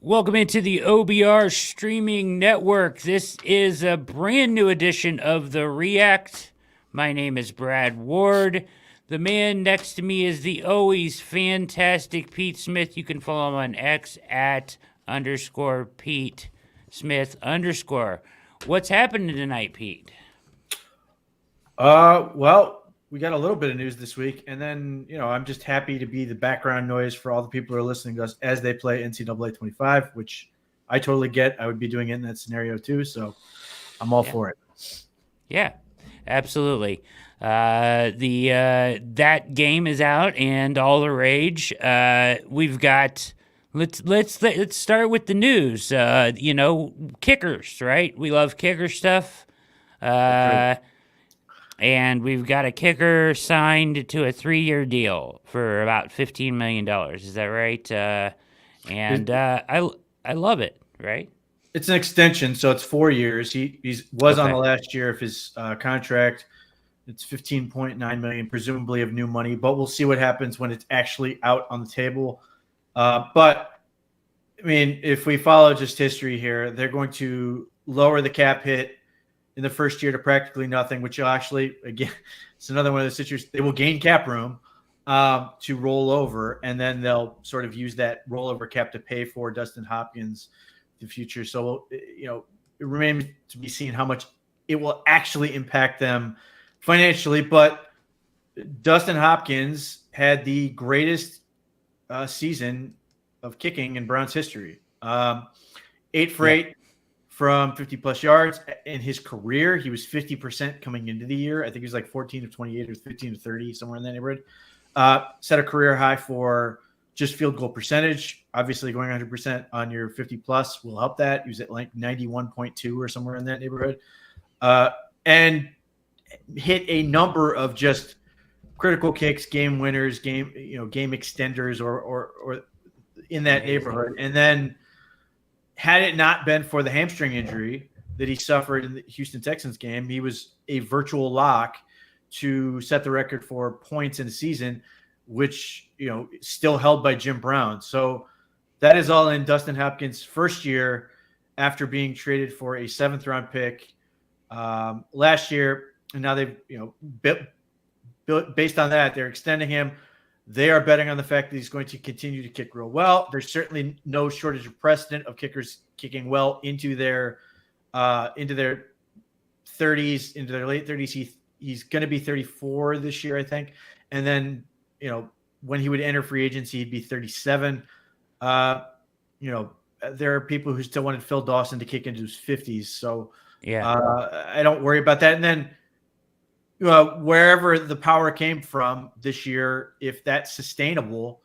Welcome into the OBR streaming network. This is a brand new edition of The React. My name is Brad Ward. The man next to me is the always fantastic Pete Smith. You can follow him on X at _Pete Smith _. What's happening tonight, Pete? Well, we got a little bit of news this week, and then, I'm just happy to be the background noise for all the people who are listening to us as they play NCAA 25, which I totally get. I would be doing it in that scenario too, so I'm all for it. Yeah, absolutely. That game is out and all the rage. We've got let's start with the news. Kickers, right? We love kicker stuff. And we've got a kicker signed to a 3-year deal for about $15 million. Is that right? I love it, right? It's an extension, so it's 4 years. He was on the last year of his contract. It's $15.9 million, presumably of new money, but we'll see what happens when it's actually out on the table. But I mean, if we follow just history here, they're going to lower the cap hit in the first year to practically nothing, which will actually, again, it's another one of the situations. They will gain cap room to roll over, and then they'll sort of use that rollover cap to pay for Dustin Hopkins in the future. So, it remains to be seen how much it will actually impact them financially. But Dustin Hopkins had the greatest season of kicking in Browns history. 8 for 8. From 50-plus yards. In his career, he was 50% coming into the year. I think he was like 14 of 28 or 15 of 30, somewhere in that neighborhood. Set a career high for just field goal percentage. Obviously, going 100% on your 50-plus will help that. He was at like 91.2 or somewhere in that neighborhood. And hit a number of just critical kicks, game winners, game extenders or in that neighborhood. And then had it not been for the hamstring injury that he suffered in the Houston Texans game, he was a virtual lock to set the record for points in the season, which, still held by Jim Brown. So that is all in Dustin Hopkins' first year after being traded for a 7th-round pick last year. And now they've, based on that, they're extending him. They are betting on the fact that he's going to continue to kick real well. There's certainly no shortage of precedent of kickers kicking well into their 30s, into their late 30s. He's going to be 34 this year, I think. And then, when he would enter free agency, he'd be 37. There are people who still wanted Phil Dawson to kick into his 50s. So I don't worry about that. And then, wherever the power came from this year, if that's sustainable,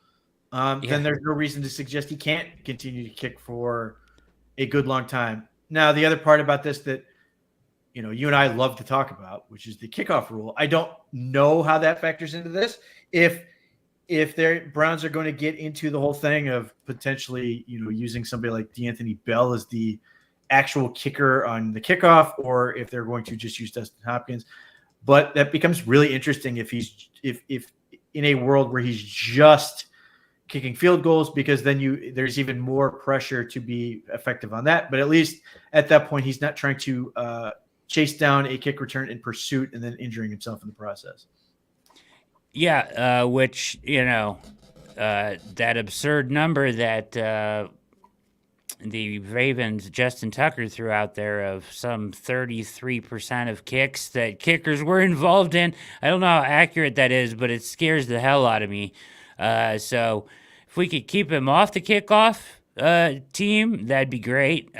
then there's no reason to suggest he can't continue to kick for a good long time. Now, the other part about this that, you and I love to talk about, which is the kickoff rule. I don't know how that factors into this. If their Browns are going to get into the whole thing of potentially, using somebody like DeAnthony Bell as the actual kicker on the kickoff, or if they're going to just use Dustin Hopkins. But that becomes really interesting if in a world where he's just kicking field goals, because then there's even more pressure to be effective on that. But at least at that point, he's not trying to chase down a kick return in pursuit and then injuring himself in the process. Yeah, which, that absurd number that the Ravens, Justin Tucker, threw out there of some 33% of kicks that kickers were involved in. I don't know how accurate that is, but it scares the hell out of me. So if we could keep him off the kickoff team, that'd be great.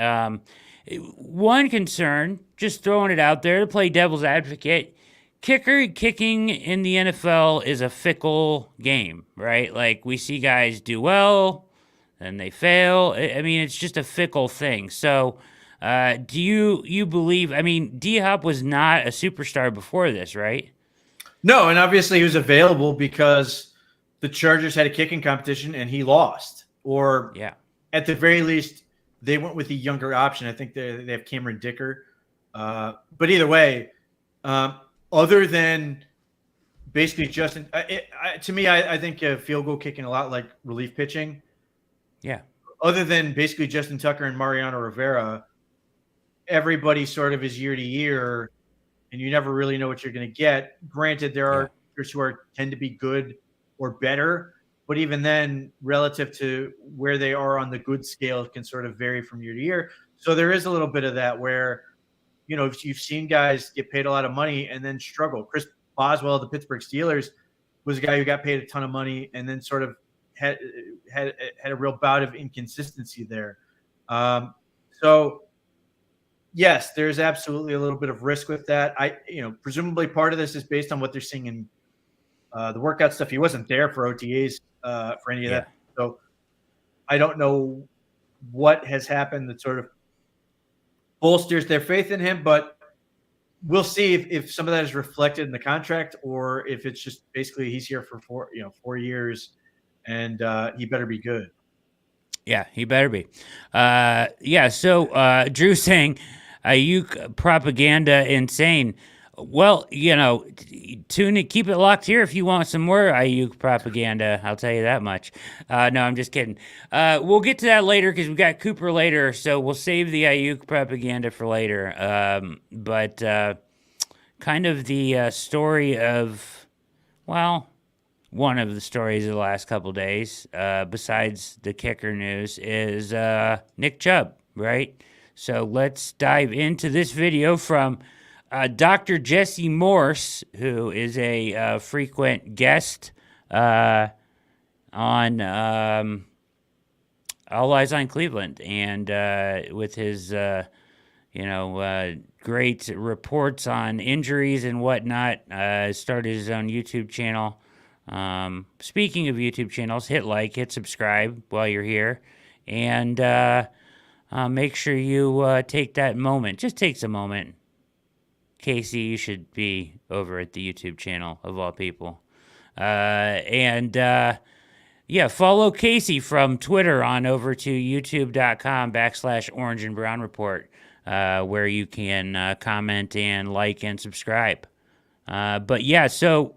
One concern, just throwing it out there to play devil's advocate, kicking in the NFL is a fickle game, right? Like, we see guys do well, then they fail. I mean, it's just a fickle thing. So do you believe, D-Hop was not a superstar before this, right? No, and obviously he was available because the Chargers had a kicking competition and he lost. Or at the very least, they went with the younger option. I think they have Cameron Dicker. But either way, other than basically Justin, to me, I think field goal kicking a lot like relief pitching. Yeah. Other than basically Justin Tucker and Mariano Rivera, everybody sort of is year to year, and you never really know what you're going to get. Granted, there are kickers who tend to be good or better, but even then, relative to where they are on the good scale, it can sort of vary from year to year. So there is a little bit of that where, if you've seen guys get paid a lot of money and then struggle. Chris Boswell of the Pittsburgh Steelers was a guy who got paid a ton of money and then sort of had a real bout of inconsistency there. So yes, there's absolutely a little bit of risk with that. Presumably part of this is based on what they're seeing in the workout stuff. He wasn't there for OTAs for any of that. So I don't know what has happened that sort of bolsters their faith in him, but we'll see if some of that is reflected in the contract or if it's just basically he's here for 4 years and he better be good. Yeah, he better be. So Drew saying Aiyuk propaganda insane. Well, tune it, keep it locked here if you want some more Aiyuk propaganda. I'll tell you that much. No, I'm just kidding. We'll get to that later because we got Cooper later, so we'll save the Aiyuk propaganda for later. But kind of the story of, one of the stories of the last couple days, besides the kicker news, is Nick Chubb, right? So let's dive into this video from Dr. Jesse Morse, who is a frequent guest on All Eyes on Cleveland, and with his great reports on injuries and whatnot, started his own YouTube channel. Speaking of YouTube channels, hit subscribe while you're here, and make sure you take that moment. Just takes a moment. Casey, you should be over at the YouTube channel of all people. Follow Casey from Twitter on over to youtube.com/Orange and Brown Report, where you can comment and like and subscribe. Incredible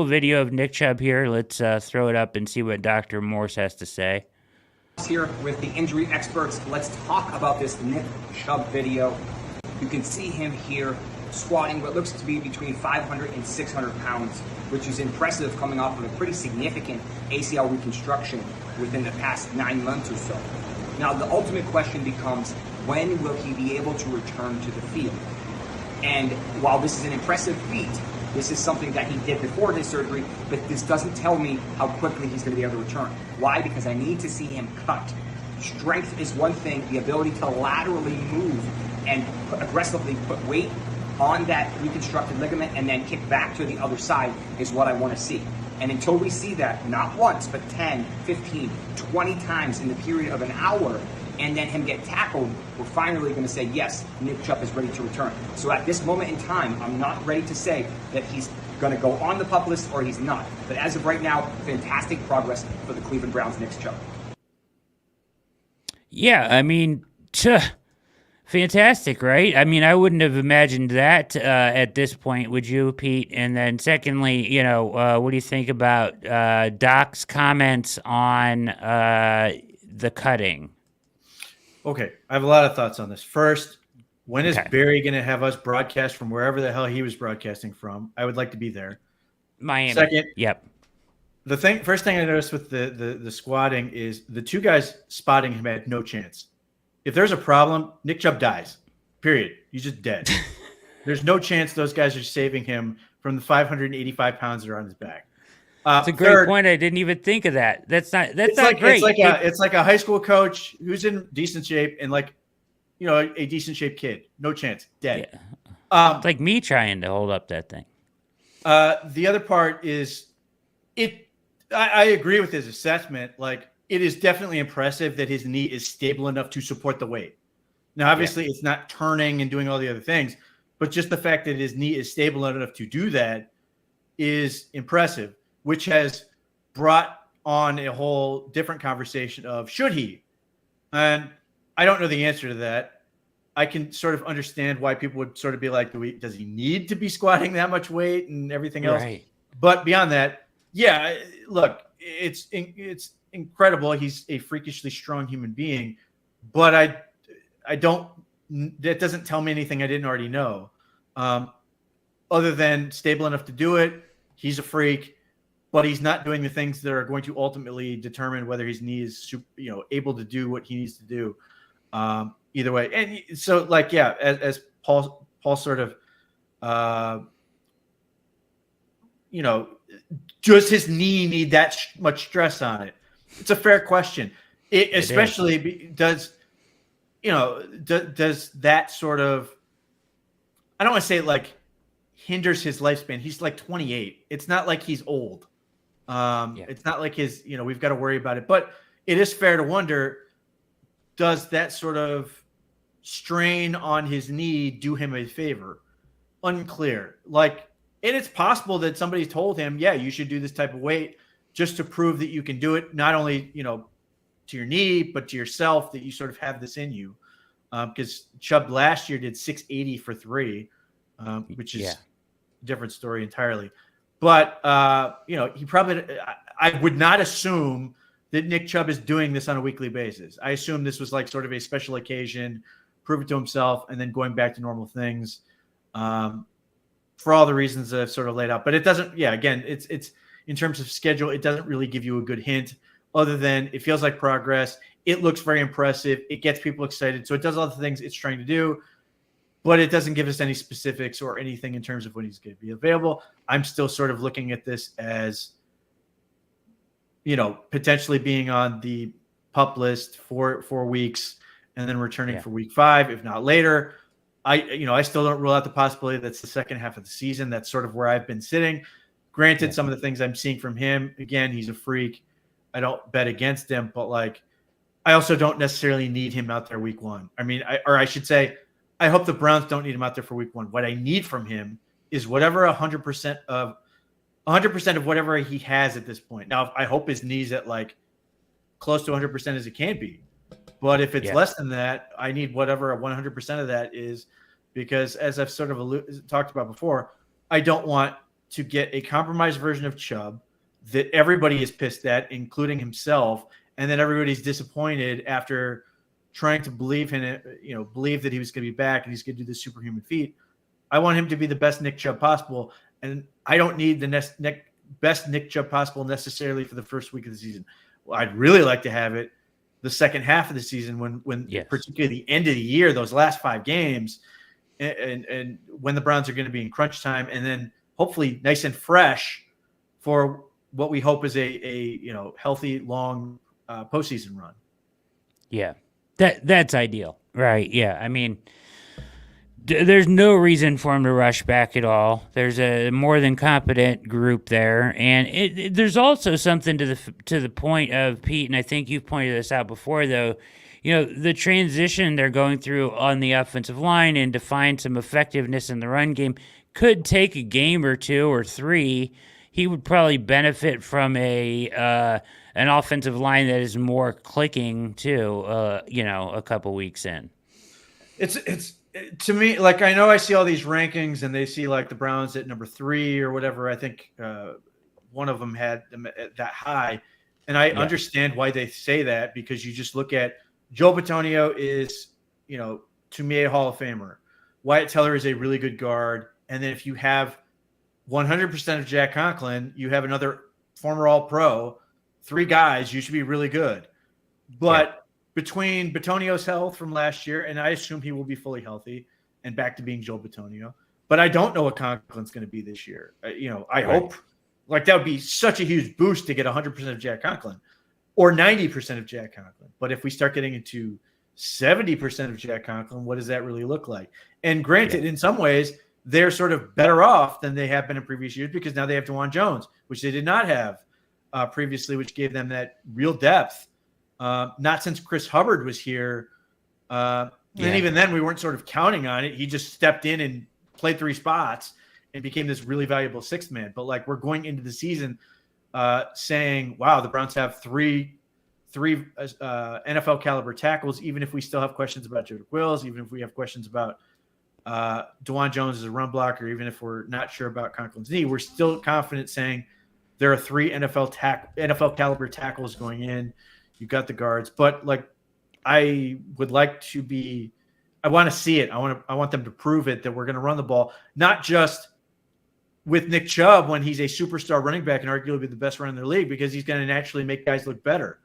video of Nick Chubb here. Let's throw it up and see what Dr. Morse has to say. Here with the injury experts, let's talk about this Nick Chubb video. You can see him here squatting what looks to be between 500 and 600 pounds, which is impressive coming off of a pretty significant ACL reconstruction within the past 9 months or so. Now, the ultimate question becomes, when will he be able to return to the field? And while this is an impressive feat, this is something that he did before his surgery, but this doesn't tell me how quickly he's going to be able to return. Why? Because I need to see him cut. Strength is one thing, the ability to laterally move and aggressively put weight on that reconstructed ligament and then kick back to the other side is what I want to see. And until we see that, not once, but 10, 15, 20 times in the period of an hour, and then him get tackled, we're finally going to say, yes, Nick Chubb is ready to return. So at this moment in time, I'm not ready to say that he's going to go on the PUP list or he's not. But as of right now, fantastic progress for the Cleveland Browns' Nick Chubb. Yeah, fantastic, right? I wouldn't have imagined that at this point, would you, Pete? And then secondly, what do you think about Doc's comments on the cutting? Okay, I have a lot of thoughts on this. First, When is Okay. Barry going to have us broadcast from wherever the hell he was broadcasting from? I would like to be there. Miami. Second, Yep. first thing I noticed with the squatting is the two guys spotting him had no chance. If there's a problem, Nick Chubb dies. Period. He's just dead. There's no chance those guys are saving him from the 585 pounds that are on his back. It's a great point. I didn't even think of that. That's not great. It's like a high school coach who's in decent shape and a decent shaped kid. No chance. Dead. Yeah. It's like me trying to hold up that thing. The other part is I agree with his assessment. Like, it is definitely impressive that his knee is stable enough to support the weight. Now, obviously, it's not turning and doing all the other things, but just the fact that his knee is stable enough to do that is impressive, which has brought on a whole different conversation of should he? And I don't know the answer to that. I can sort of understand why people would sort of be like, does he need to be squatting that much weight and everything else? Right. But beyond that, yeah, look, it's incredible. He's a freakishly strong human being, but I don't. That doesn't tell me anything I didn't already know, other than stable enough to do it. He's a freak, but he's not doing the things that are going to ultimately determine whether his knee is able to do what he needs to do. Either way, and so as Paul sort of does his knee need that much stress on it? It's a fair question. Especially does that sort of, I don't want to say it hinders his lifespan. He's 28. It's not like he's old. It's not like we've got to worry about it, but it is fair to wonder, does that sort of strain on his knee do him a favor? Unclear. And it's possible that somebody told him, yeah, you should do this type of weight just to prove that you can do it, not only, to your knee, but to yourself, that you sort of have this in you. Because Chubb last year did 680 for 3, which is a different story entirely. But, he probably, I would not assume that Nick Chubb is doing this on a weekly basis. I assume this was sort of a special occasion, prove it to himself, and then going back to normal things. For all the reasons that I've sort of laid out. But it doesn't, again, it's in terms of schedule, it doesn't really give you a good hint other than it feels like progress. It looks very impressive. It gets people excited. So it does all the things it's trying to do, but it doesn't give us any specifics or anything in terms of when he's going to be available. I'm still sort of looking at this as, potentially being on the PUP list for 4 weeks and then returning for week 5, if not later. I still don't rule out the possibility that's the second half of the season. That's sort of where I've been sitting. Granted, some of the things I'm seeing from him, again, he's a freak. I don't bet against him, but I also don't necessarily need him out there week 1. I mean, I should say, I hope the Browns don't need him out there for week 1. What I need from him is whatever 100% of whatever he has at this point. Now, I hope his knee's at close to 100% as it can be. But if it's less than that, I need whatever 100% of that is, because as I've sort of talked about before, I don't want to get a compromised version of Chubb that everybody is pissed at, including himself, and then everybody's disappointed after trying to believe in it, believe that he was going to be back and he's going to do this superhuman feat. I want him to be the best Nick Chubb possible, and I don't need the best Nick Chubb possible necessarily for the first week of the season. Well, I'd really like to have it the second half of the season when particularly the end of the year, those last 5 games, and when the Browns are going to be in crunch time, and then hopefully nice and fresh for what we hope is a healthy, long postseason run. Yeah, that's ideal, right? Yeah, I mean, there's no reason for him to rush back at all. There's a more than competent group there, and there's also something to the point of Pete, and I think you've pointed this out before, though. The transition they're going through on the offensive line and to find some effectiveness in the run game could take a game or 2 or 3. He would probably benefit from an offensive line that is more clicking too. A couple weeks in. It's to me, I know I see all these rankings and they see the Browns at number 3 or whatever. I think one of them had them at that high, and I understand why they say that, because you just look at Joe Bitonio is, to me, a Hall of Famer. Wyatt Teller is a really good guard. And then if you have 100% of Jack Conklin, you have another former All-Pro, 3 guys, you should be really good. But between Bitonio's health from last year, and I assume he will be fully healthy and back to being Joe Bitonio, but I don't know what Conklin's going to be this year. I hope like that would be such a huge boost to get 100% of Jack Conklin or 90% of Jack Conklin. But if we start getting into 70% of Jack Conklin, what does that really look like? And granted, in some ways, they're sort of better off than they have been in previous years because now they have DeJuan Jones, which they did not have previously, which gave them that real depth. Not since Chris Hubbard was here. And even then, we weren't sort of counting on it. He just stepped in and played 3 spots and became this really valuable 6th man. But like we're going into the season saying, wow, the Browns have three NFL caliber tackles, even if we still have questions about Jedrick Wills, even if we have questions about DeJuan Jones as a run blocker, even if we're not sure about Conklin's knee, we're still confident saying there are 3 NFL caliber tackles going in. You've got the guards, but like I would like to be, I want to see it. I want them to prove it that we're going to run the ball, not just with Nick Chubb when he's a superstar running back and arguably the best runner in the league because he's going to naturally make guys look better.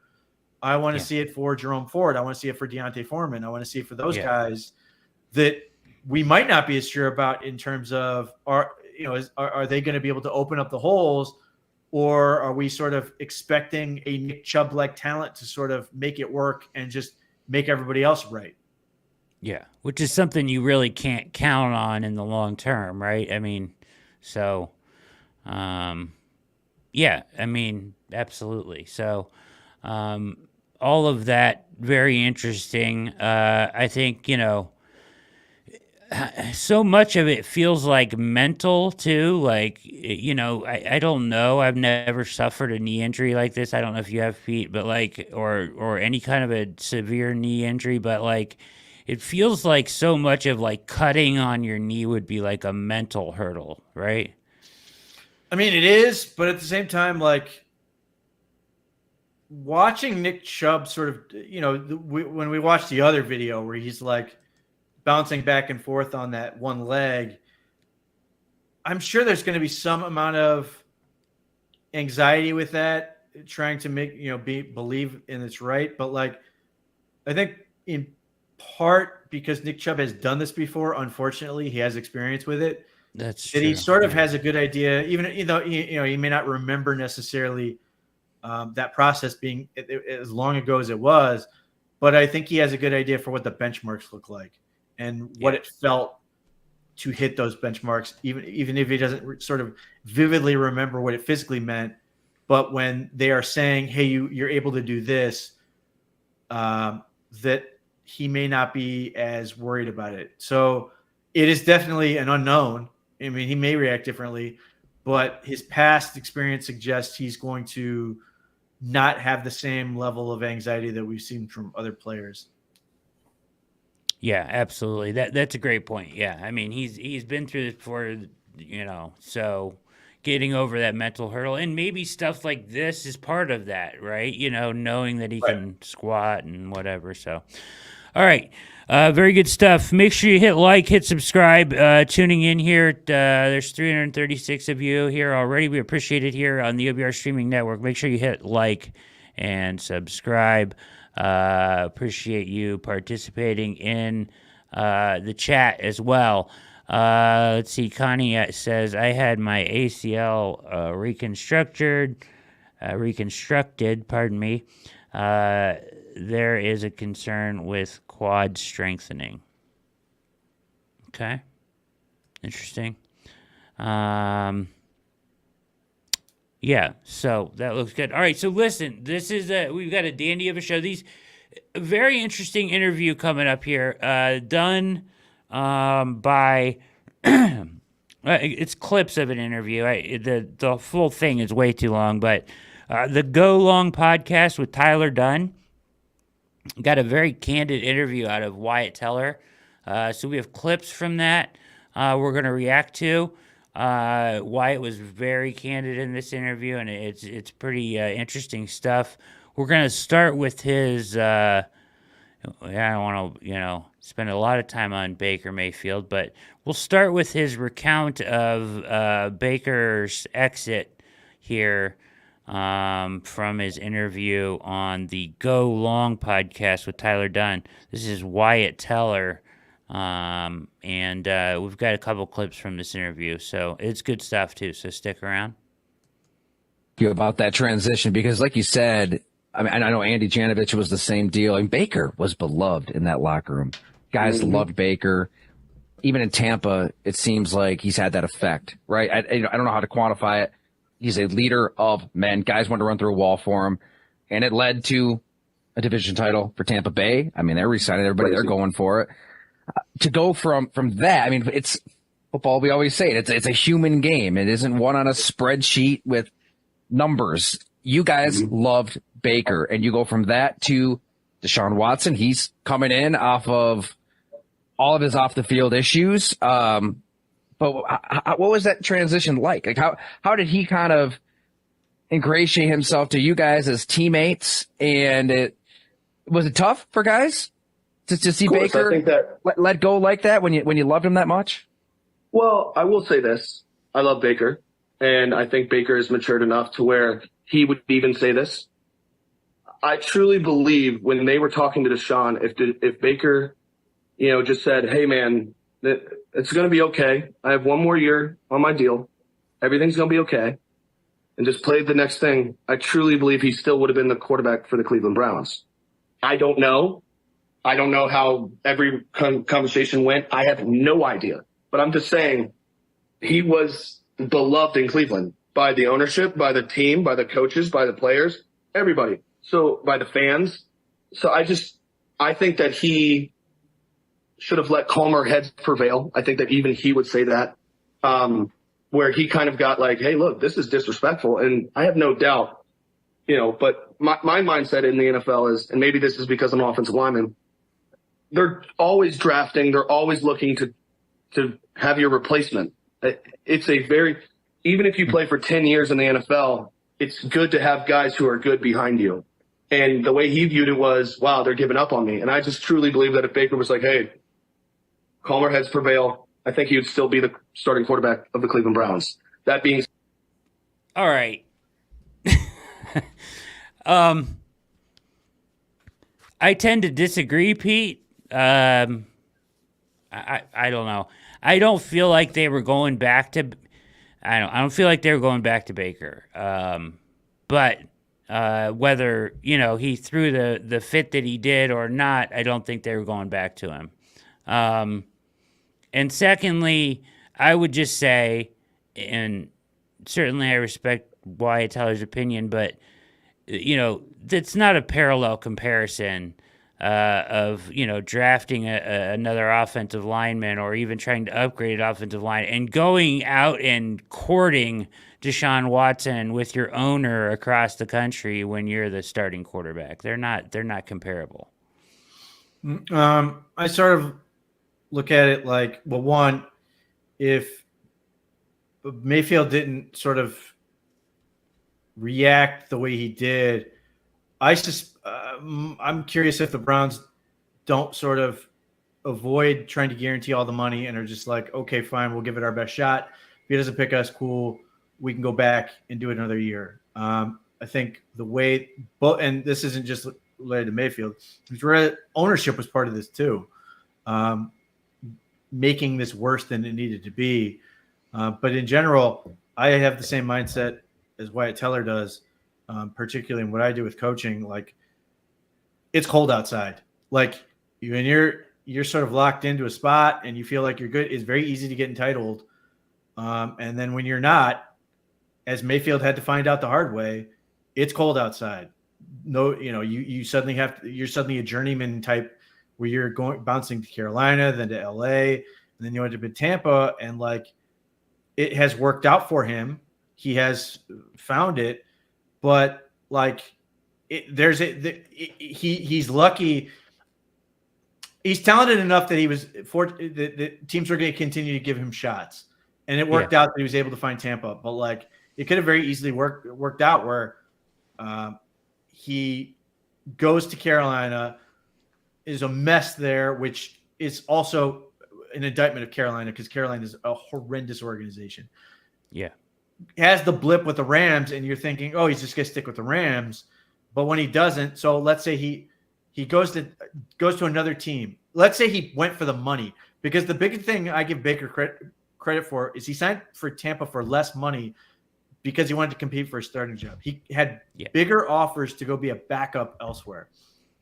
I want to see it for Jerome Ford. I want to see it for Deontay Foreman. I want to see it for those guys that we might not be as sure about in terms of are they going to be able to open up the holes, or are we sort of expecting a Nick Chubb-like talent to sort of make it work and just make everybody else right? Yeah, which is something you really can't count on in the long term, right? I mean, so, absolutely. So, all of that very interesting. I think, so much of it feels like mental too. Like, I don't know. I've never suffered a knee injury like this. I don't know if you have, Pete, but like, or any kind of a severe knee injury, but like, it feels like so much of like cutting on your knee would be like a mental hurdle, right? I mean, it is, but at the same time, like watching Nick Chubb sort of, when we watched the other video where he's like bouncing back and forth on that one leg, I'm sure there's going to be some amount of anxiety with that, trying to make, believe in it's right. But like, I think in part because Nick Chubb has done this before, unfortunately, he has experience with it. That's that true. He sort of has a good idea, even though he may not remember necessarily that process being as long ago as it was, but I think he has a good idea for what the benchmarks look like and what it felt to hit those benchmarks, even if he doesn't sort of vividly remember what it physically meant. But when they are saying, "Hey, you're able to do this," that he may not be as worried about it. So it is definitely an unknown. I mean, he may react differently, but his past experience suggests he's going to not have the same level of anxiety that we've seen from other players. Yeah, absolutely. That's a great point. Yeah. I mean, he's been through this before, so getting over that mental hurdle, and maybe stuff like this is part of that, right? Knowing that he can squat and whatever. So, all right. Very good stuff. Make sure you hit like, hit subscribe. Tuning in here. There's 336 of you here already. We appreciate it here on the OBR Streaming Network. Make sure you hit like and subscribe. Appreciate you participating in the chat as well. Let's see. Connie says, I had my ACL reconstructed, pardon me. There is a concern with quad strengthening. Okay. Interesting. Yeah, so that looks good. All right, so listen, this is we've got a dandy of a show. These very interesting interview coming up here, done by it's clips of an interview. The full thing is way too long, but the Go Long podcast with Tyler Dunn got a very candid interview out of Wyatt Teller. So we have clips from that we're going to react to. Wyatt was very candid in this interview, and it's pretty interesting stuff. We're going to start with his Yeah, I don't want to, spend a lot of time on Baker Mayfield, but we'll start with his recount of Baker's exit here from his interview on the Go Long podcast with Tyler Dunn. This is Wyatt Teller, and we've got a couple clips from this interview, so it's good stuff too. So stick around. You about that transition because, like you said. I mean, I know Andy Janovich was the same deal. And Baker was beloved in that locker room. Guys loved Baker. Even in Tampa, it seems like he's had that effect, right? I don't know how to quantify it. He's a leader of men. Guys want to run through a wall for him. And it led to a division title for Tampa Bay. I mean, they're re-signing everybody. They're going for it. To go from that, I mean, it's football. We always say it. It's a human game. It isn't one on a spreadsheet with numbers. You guys loved Baker, and you go from that to Deshaun Watson. He's coming in off of all of his off the field issues. But what was that transition like? Like how did he kind of ingratiate himself to you guys as teammates? And was it tough for guys to see Baker I think that, let go like that when you loved him that much? Well, I will say this. I love Baker, and I think Baker has matured enough to where he would even say this. I truly believe when they were talking to Deshaun, if Baker, just said, "Hey man, it's going to be okay. I have one more year on my deal. Everything's going to be okay," and just played the next thing, I truly believe he still would have been the quarterback for the Cleveland Browns. I don't know. I don't know how every conversation went. I have no idea. But I'm just saying he was beloved in Cleveland. By the ownership, by the team, by the coaches, by the players, everybody. So by the fans. So I think that he should have let calmer heads prevail. I think that even he would say that, where he kind of got like, hey, look, this is disrespectful. And I have no doubt, but my mindset in the NFL is, and maybe this is because I'm an offensive lineman, they're always drafting. They're always looking to have your replacement. It's even if you play for 10 years in the NFL, it's good to have guys who are good behind you. And the way he viewed it was, wow, they're giving up on me. And I just truly believe that if Baker was like, hey, calmer heads prevail, I think he would still be the starting quarterback of the Cleveland Browns. That being said. All right. I tend to disagree, Pete. I don't know. I don't feel like they were going back to I don't feel like they were going back to Baker. But whether, he threw the fit that he did or not, I don't think they were going back to him. And secondly, I would just say, and certainly I respect Wyatt Teller's opinion, but, that's not a parallel comparison of drafting another offensive lineman or even trying to upgrade an offensive line and going out and courting Deshaun Watson with your owner across the country when you're the starting quarterback. They're not comparable. I sort of look at it like, well, one, if Mayfield didn't sort of react the way he did, I'm curious if the Browns don't sort of avoid trying to guarantee all the money and are just like, okay, fine, we'll give it our best shot. If he doesn't pick us, cool, we can go back and do it another year. I think the way, and this isn't just related to Mayfield, ownership was part of this too, making this worse than it needed to be. But in general, I have the same mindset as Wyatt Teller does, particularly in what I do with coaching. Like, it's cold outside. Like, when you're sort of locked into a spot and you feel like you're good, it's very easy to get entitled. And then when you're not, as Mayfield had to find out the hard way, it's cold outside. No, you suddenly you're suddenly a journeyman type where you're bouncing to Carolina, then to LA, and then you end up in Tampa, and like, it has worked out for him. He has found it, but like, he's lucky. He's talented enough that the teams were going to continue to give him shots, and it worked out that he was able to find Tampa. But like, it could have very easily worked out where he goes to Carolina, is a mess there, which is also an indictment of Carolina because Carolina is a horrendous organization. Yeah. Has the blip with the Rams, and you're thinking, oh, he's just going to stick with the Rams. But when he doesn't, so let's say he goes to another team. Let's say he went for the money, because the big thing I give Baker credit for is he signed for Tampa for less money because he wanted to compete for a starting job. He had bigger offers to go be a backup elsewhere,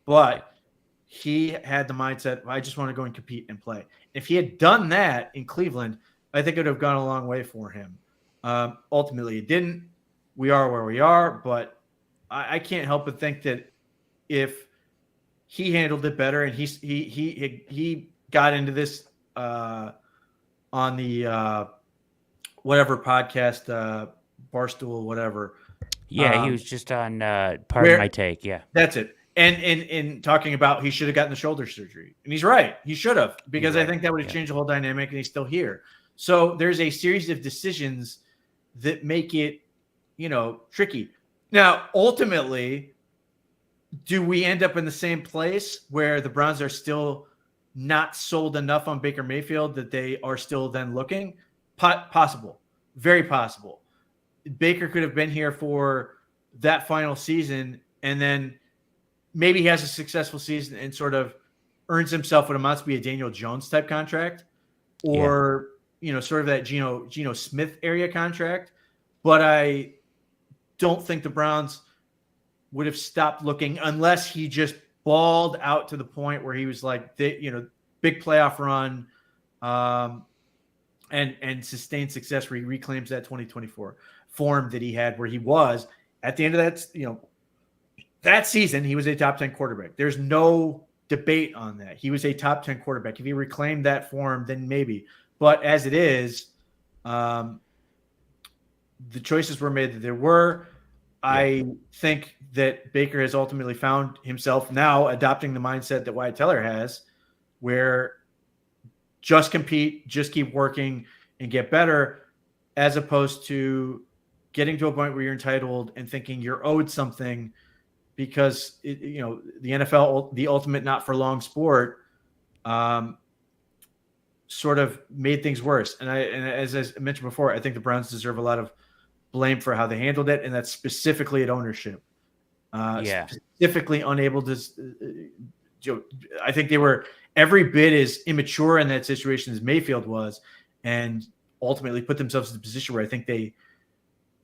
but he had the mindset, I just want to go and compete and play. If he had done that in Cleveland, I think it would have gone a long way for him. Ultimately, it didn't. We are where we are, but I can't help but think that if he handled it better and he got into this on the whatever podcast, Barstool, whatever. Yeah, he was just on Pardon My Take. Yeah, that's it. And in talking about he should have gotten the shoulder surgery, and he's right. He should have, because I think that would have changed the whole dynamic, and he's still here. So there's a series of decisions that make it, tricky. Now, ultimately, do we end up in the same place where the Browns are still not sold enough on Baker Mayfield that they are still then looking? Possible. Very possible. Baker could have been here for that final season, and then maybe he has a successful season and sort of earns himself what amounts to be a Daniel Jones type contract, or sort of that Geno Smith area contract. But I don't think the Browns would have stopped looking unless he just balled out to the point where he was like, big playoff run, and sustained success where he reclaims that 2024 form that he had, where he was at the end of that, that season, he was a top 10 quarterback. There's no debate on that. He was a top 10 quarterback. If he reclaimed that form, then maybe. But as it is, the choices were made that there were. I think that Baker has ultimately found himself now adopting the mindset that Wyatt Teller has, where just compete, just keep working and get better, as opposed to getting to a point where you're entitled and thinking you're owed something because the NFL, the ultimate not for long sport, sort of made things worse. And as I mentioned before, I think the Browns deserve a lot of blame for how they handled it, and that's specifically at ownership. Specifically unable to. I think they were every bit as immature in that situation as Mayfield was, and ultimately put themselves in a position where I think they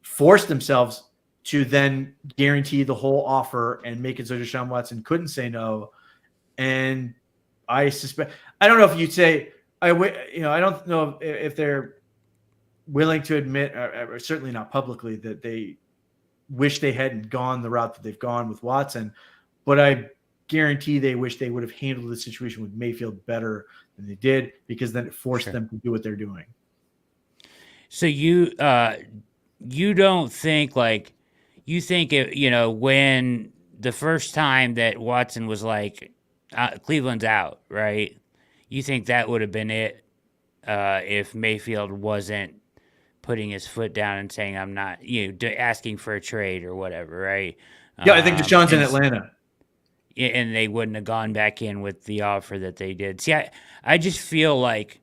forced themselves to then guarantee the whole offer and make it so Deshaun Watson couldn't say no. And I suspect, I don't know if you'd say, I don't know if they're willing to admit, or certainly not publicly, that they wish they hadn't gone the route that they've gone with Watson, but I guarantee they wish they would have handled the situation with Mayfield better than they did, because then it forced them to do what they're doing. So you don't think, like, you think when the first time that Watson was like, Cleveland's out, right? You think that would have been it if Mayfield wasn't putting his foot down and saying, I'm not, asking for a trade or whatever, right? Yeah, I think Deshaun's in Atlanta. And they wouldn't have gone back in with the offer that they did. See, I just feel like,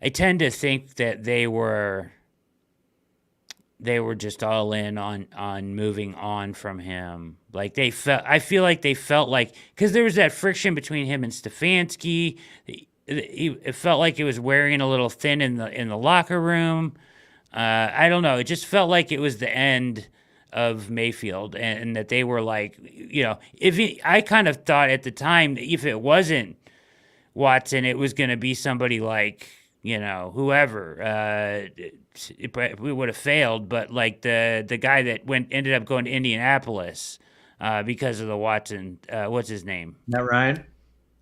I tend to think that they were just all in on moving on from him. Like I feel like they felt like, because there was that friction between him and Stefanski. It felt like it was wearing a little thin in the locker room. I don't know. It just felt like it was the end of Mayfield, and that they were like, I kind of thought at the time that if it wasn't Watson, it was going to be somebody like, whoever. We would have failed, but like the guy that ended up going to Indianapolis because of the Watson, what's his name?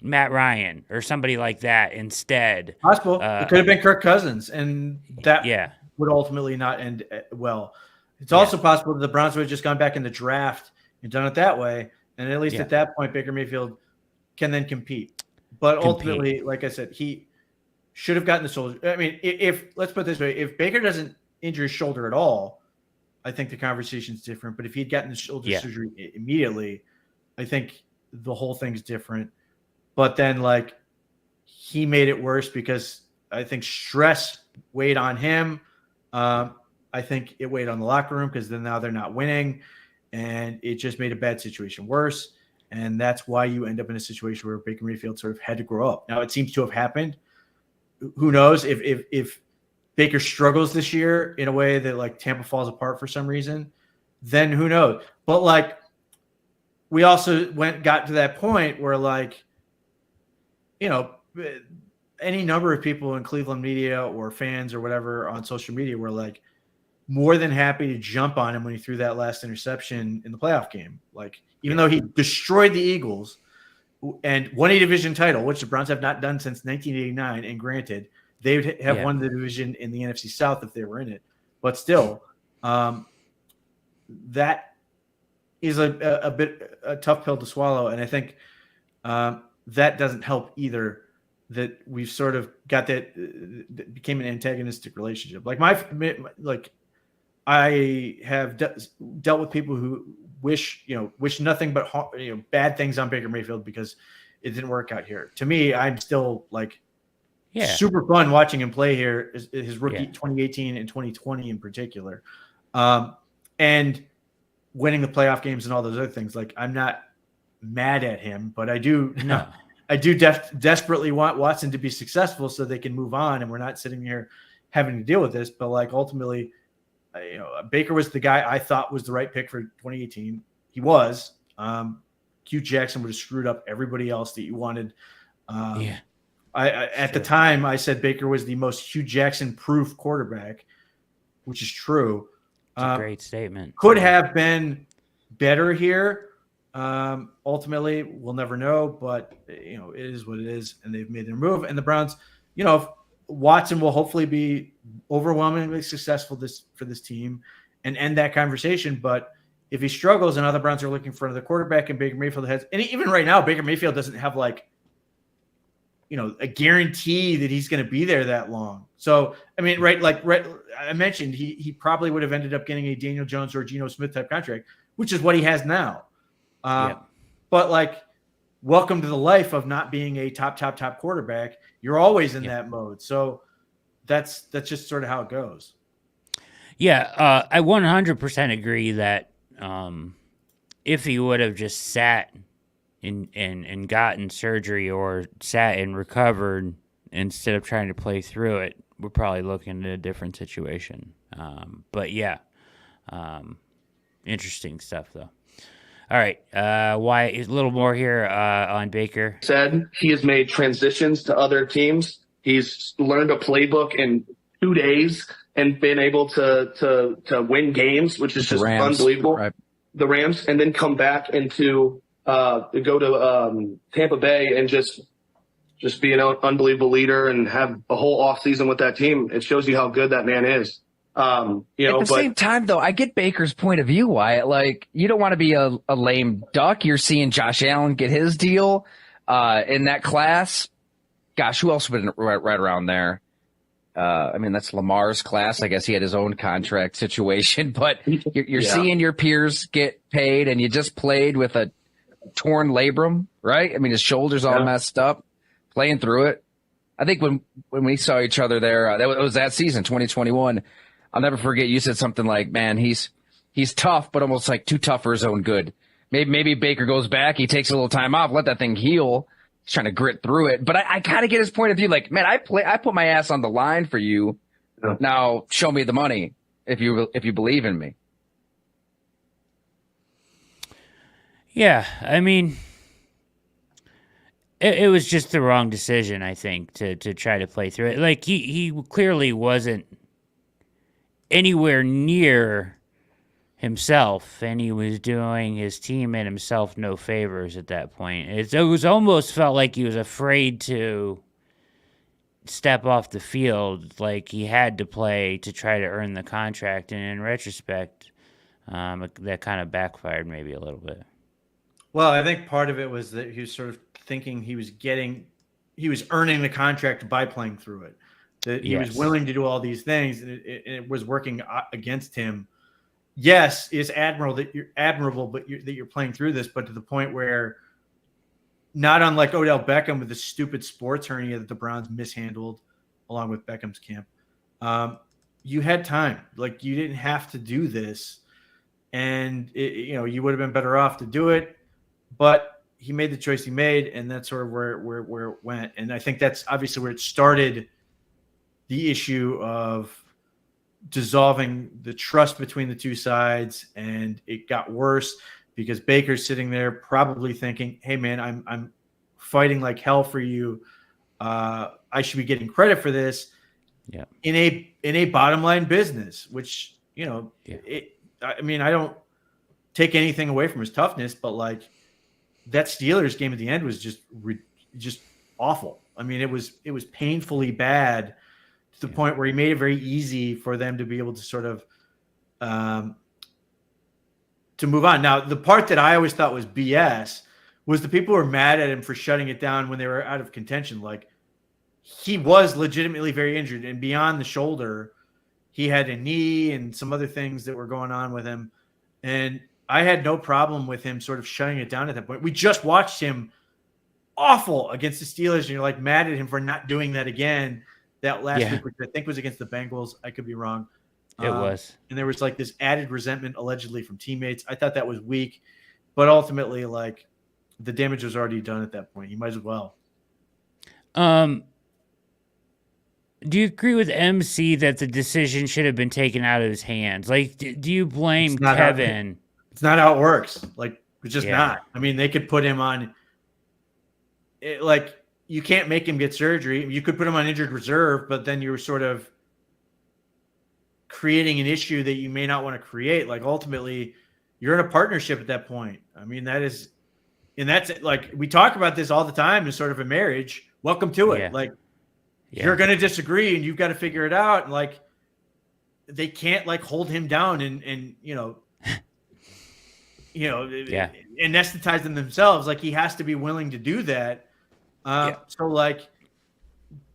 Matt Ryan, or somebody like that instead. Possible. It could have been Kirk Cousins, and that would ultimately not end well. It's also possible that the Browns would have just gone back in the draft and done it that way, and at least at that point, Baker Mayfield can then compete. But ultimately, like I said, he should have gotten the shoulder. I mean, if let's put it this way, if Baker doesn't injure his shoulder at all, I think the conversation's different. But if he'd gotten the shoulder surgery immediately, I think the whole thing's different. but then like he made it worse because I think stress weighed on him. I think it weighed on the locker room because then now they're not winning, and it just made a bad situation worse. And that's why you end up in a situation where Baker Mayfield sort of had to grow up. Now it seems to have happened. Who knows if Baker struggles this year in a way that like Tampa falls apart for some reason, then who knows? But like we also got to that point where like, you know, any number of people in Cleveland media or fans or whatever on social media were like more than happy to jump on him when he threw that last interception in the playoff game. Like, even though he destroyed the Eagles and won a division title, which the Browns have not done since 1989. And granted, they would have won the division in the NFC South if they were in it. But still, that is a tough pill to swallow. And I think that doesn't help either, that we've sort of got that became an antagonistic relationship. Like I have dealt with people who wish nothing but bad things on Baker Mayfield because it didn't work out here. To me, I'm still like super fun watching him play here, his rookie 2018 and 2020 in particular, and winning the playoff games and all those other things. Like, I'm not mad at him, but I do desperately want Watson to be successful so they can move on, and we're not sitting here having to deal with this. But like ultimately, Baker was the guy I thought was the right pick for 2018. He was. Hugh Jackson would have screwed up everybody else that you wanted. At the time, I said Baker was the most Hugh Jackson-proof quarterback, which is true. It's a great statement. Could have been better here. Ultimately, we'll never know, but it is what it is, and they've made their move. And the Browns, Watson will hopefully be overwhelmingly successful for this team and end that conversation. But if he struggles and other Browns are looking for another quarterback and Baker Mayfield has, and even right now, Baker Mayfield doesn't have like, a guarantee that he's going to be there that long. So, I mean, right, I mentioned, he probably would have ended up getting a Daniel Jones or Geno Smith type contract, which is what he has now. But like, welcome to the life of not being a top quarterback. You're always in that mode. So that's just sort of how it goes. Yeah. I 100% agree that, if he would have just sat and gotten surgery or sat and recovered instead of trying to play through it, we're probably looking at a different situation. But yeah, interesting stuff though. All right, Wyatt, a little more here on Baker. Said he has made transitions to other teams. He's learned a playbook in 2 days and been able to win games, which is just unbelievable. Right. The Rams, and then come back into go to Tampa Bay and just be an unbelievable leader and have a whole off season with that team. It shows you how good that man is. At the same time, though, I get Baker's point of view, Wyatt. Like, you don't want to be a lame duck. You're seeing Josh Allen get his deal in that class. Gosh, who else would have been right around there? I mean, that's Lamar's class. I guess he had his own contract situation. But you're seeing your peers get paid, and you just played with a torn labrum, right? I mean, his shoulder's all messed up, playing through it. I think when we saw each other there, that was that season, 2021. I'll never forget, you said something like, man, he's tough, but almost like too tough for his own good. Maybe Baker goes back, he takes a little time off, let that thing heal. He's trying to grit through it. But I kind of get his point of view. Like, man, I put my ass on the line for you. Yeah. Now show me the money if you believe in me. Yeah, I mean, it was just the wrong decision, I think, to try to play through it. Like, he clearly wasn't anywhere near himself, and he was doing his team and himself no favors at that point. It was almost felt like he was afraid to step off the field, like he had to play to try to earn the contract, and in retrospect, that kind of backfired maybe a little bit. Well, I think part of it was that he was sort of thinking he was earning the contract by playing through it. That he was willing to do all these things, and it was working against him. Yes, it's admirable, but that you're playing through this, but to the point where not unlike Odell Beckham with the stupid sports hernia that the Browns mishandled along with Beckham's camp. You had time. Like, you didn't have to do this. And, you would have been better off to do it. But he made the choice he made, and that's sort of where it went. And I think that's obviously where it started, the issue of dissolving the trust between the two sides. And it got worse because Baker's sitting there probably thinking, hey, man, I'm fighting like hell for you. I should be getting credit for this. Yeah. In a bottom line business, which, I don't take anything away from his toughness, but like that Steelers game at the end was just awful. I mean, it was painfully bad to the point where he made it very easy for them to be able to sort of to move on. Now, the part that I always thought was BS was the people who were mad at him for shutting it down when they were out of contention. Like, he was legitimately very injured, and beyond the shoulder, he had a knee and some other things that were going on with him. And I had no problem with him sort of shutting it down at that point. We just watched him awful against the Steelers, and you're like mad at him for not doing that again that last week, which I think was against the Bengals. I could be wrong. It was. And there was like this added resentment allegedly from teammates. I thought that was weak, but ultimately, like, the damage was already done at that point. You might as well. Do you agree with MC that the decision should have been taken out of his hands? Like, do you blame Kevin? It's not how it works. Like, it's just not. I mean, they could put him on like, you can't make him get surgery. You could put him on injured reserve, but then you're sort of creating an issue that you may not want to create. Like, ultimately, you're in a partnership at that point. I mean, that's like, we talk about this all the time as sort of a marriage. Welcome to it. Like, you're going to disagree and you've got to figure it out. And like, they can't like hold him down and anesthetize them themselves. Like, he has to be willing to do that. So like,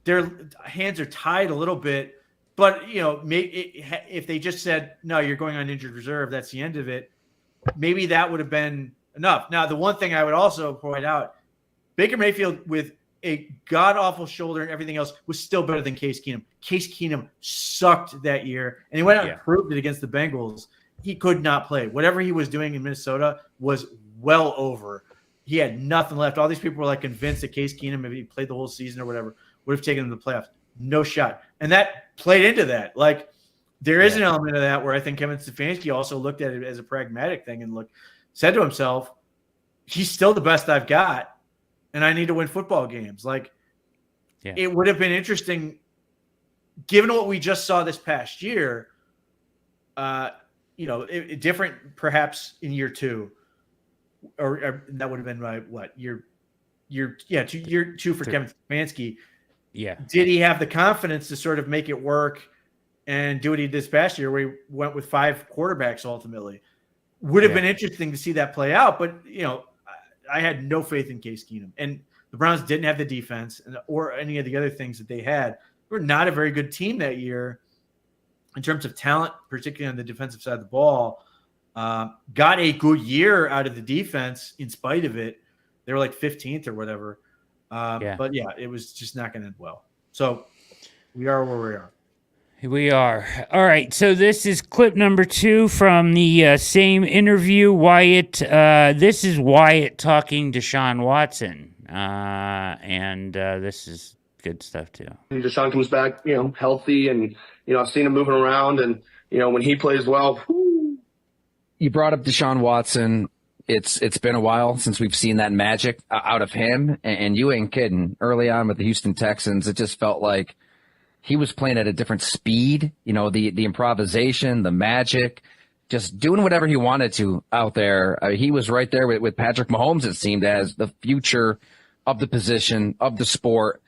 their hands are tied a little bit, but maybe if they just said, no, you're going on injured reserve, that's the end of it. Maybe that would have been enough. Now, the one thing I would also point out, Baker Mayfield with a god-awful shoulder and everything else was still better than Case Keenum. Case Keenum sucked that year, and he went out and proved it against the Bengals. He could not play. Whatever he was doing in Minnesota was well over. He had nothing left. All these people were like convinced that Case Keenum, if he played the whole season or whatever, would have taken him to the playoffs. No shot. And that played into that. Like, there is an element of that where I think Kevin Stefanski also looked at it as a pragmatic thing and said to himself, he's still the best I've got, and I need to win football games. Like, it would have been interesting, given what we just saw this past year, different perhaps in year two, or that would have been year two for Kevin Stefanski. Yeah. Did he have the confidence to sort of make it work and do what he did this past year, where he went with 5 quarterbacks ultimately? Would have been interesting to see that play out, but I had no faith in Case Keenum, and the Browns didn't have the defense or any of the other things that they had. They were not a very good team that year in terms of talent, particularly on the defensive side of the ball. Got a good year out of the defense in spite of it. They were like 15th or whatever. But it was just not going to end well. So we are where we are. We are. All right, so this is clip number 2 from the same interview. Wyatt, this is Wyatt talking to Deshaun Watson, and this is good stuff too. Deshaun comes back, healthy, and I've seen him moving around, and when he plays well. You brought up Deshaun Watson. It's been a while since we've seen that magic out of him, and you ain't kidding. Early on with the Houston Texans, it just felt like he was playing at a different speed, the improvisation, the magic, just doing whatever he wanted to out there. He was right there with Patrick Mahomes, it seemed, as the future of the position, of the sport.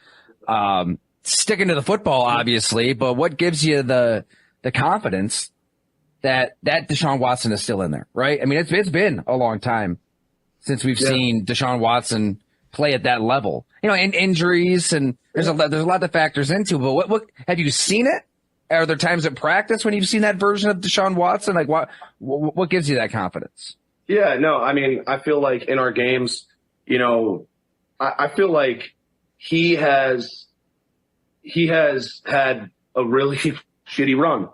Sticking to the football, obviously, but what gives you the confidence that Deshaun Watson is still in there, right? I mean, it's been a long time since we've seen Deshaun Watson play at that level, and injuries, and there's a lot that factors into. But what have you seen it? Are there times at practice when you've seen that version of Deshaun Watson? Like, what gives you that confidence? Yeah, no, I mean, I feel like in our games, I feel like he has had a really shitty run.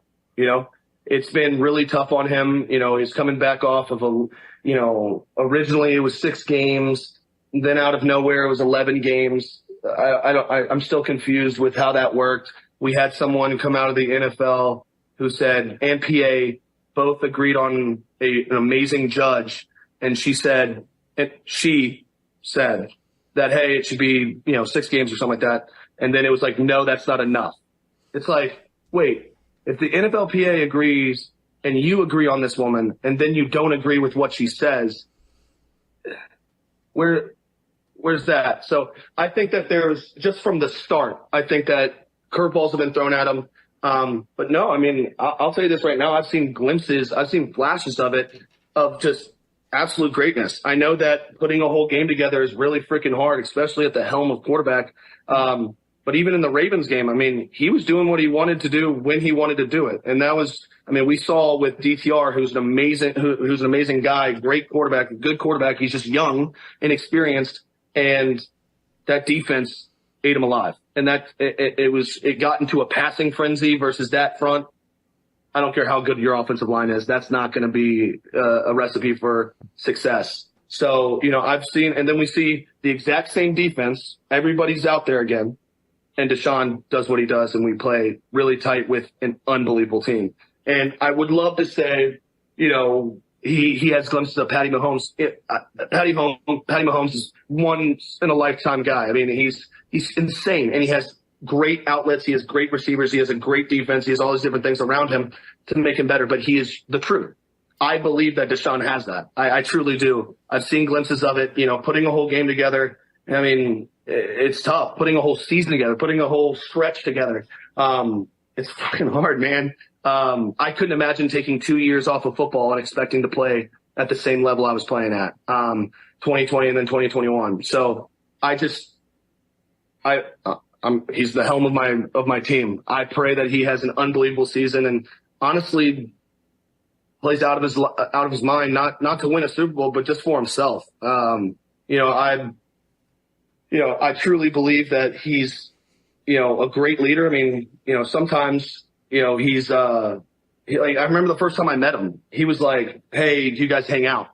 It's been really tough on him. He's coming back off of originally it was 6 games, then out of nowhere it was 11 games. I'm still confused with how that worked. We had someone come out of the NFL who said, and PA both agreed on an amazing judge, and she said that, hey, it should be 6 games or something like that. And then it was like, no, that's not enough. It's like, wait, if the NFLPA agrees and you agree on this woman, and then you don't agree with what she says, where's that? So I think that there's, just from the start, I think that curveballs have been thrown at him. But no, I mean, I'll tell you this right now. I've seen glimpses, I've seen flashes of it, of just absolute greatness. I know that putting a whole game together is really freaking hard, especially at the helm of quarterback. But even in the Ravens game, I mean, he was doing what he wanted to do when he wanted to do it. And that was, I mean, we saw with DTR, who's an amazing guy, great quarterback, good quarterback. He's just young, inexperienced, and that defense ate him alive. And it got into a passing frenzy versus that front. I don't care how good your offensive line is. That's not going to be a recipe for success. So, I've seen, and then we see the exact same defense. Everybody's out there again. And Deshaun does what he does, and we play really tight with an unbelievable team. And I would love to say, he has glimpses of Patty Mahomes. Patty Mahomes is once in a lifetime guy. I mean, he's insane, and he has great outlets. He has great receivers. He has a great defense. He has all these different things around him to make him better. But he is the truth. I believe that Deshaun has that. I truly do. I've seen glimpses of it. Putting a whole game together. I mean, it's tough. Putting a whole season together. Putting a whole stretch together. It's fucking hard, man. I couldn't imagine taking 2 years off of football and expecting to play at the same level I was playing at, 2020 and then 2021. So he's the helm of my team. I pray that he has an unbelievable season and honestly plays out of his mind, not to win a Super Bowl, but just for himself. I truly believe that he's, a great leader. I mean, sometimes, he's, I remember the first time I met him, he was like, hey, do you guys hang out?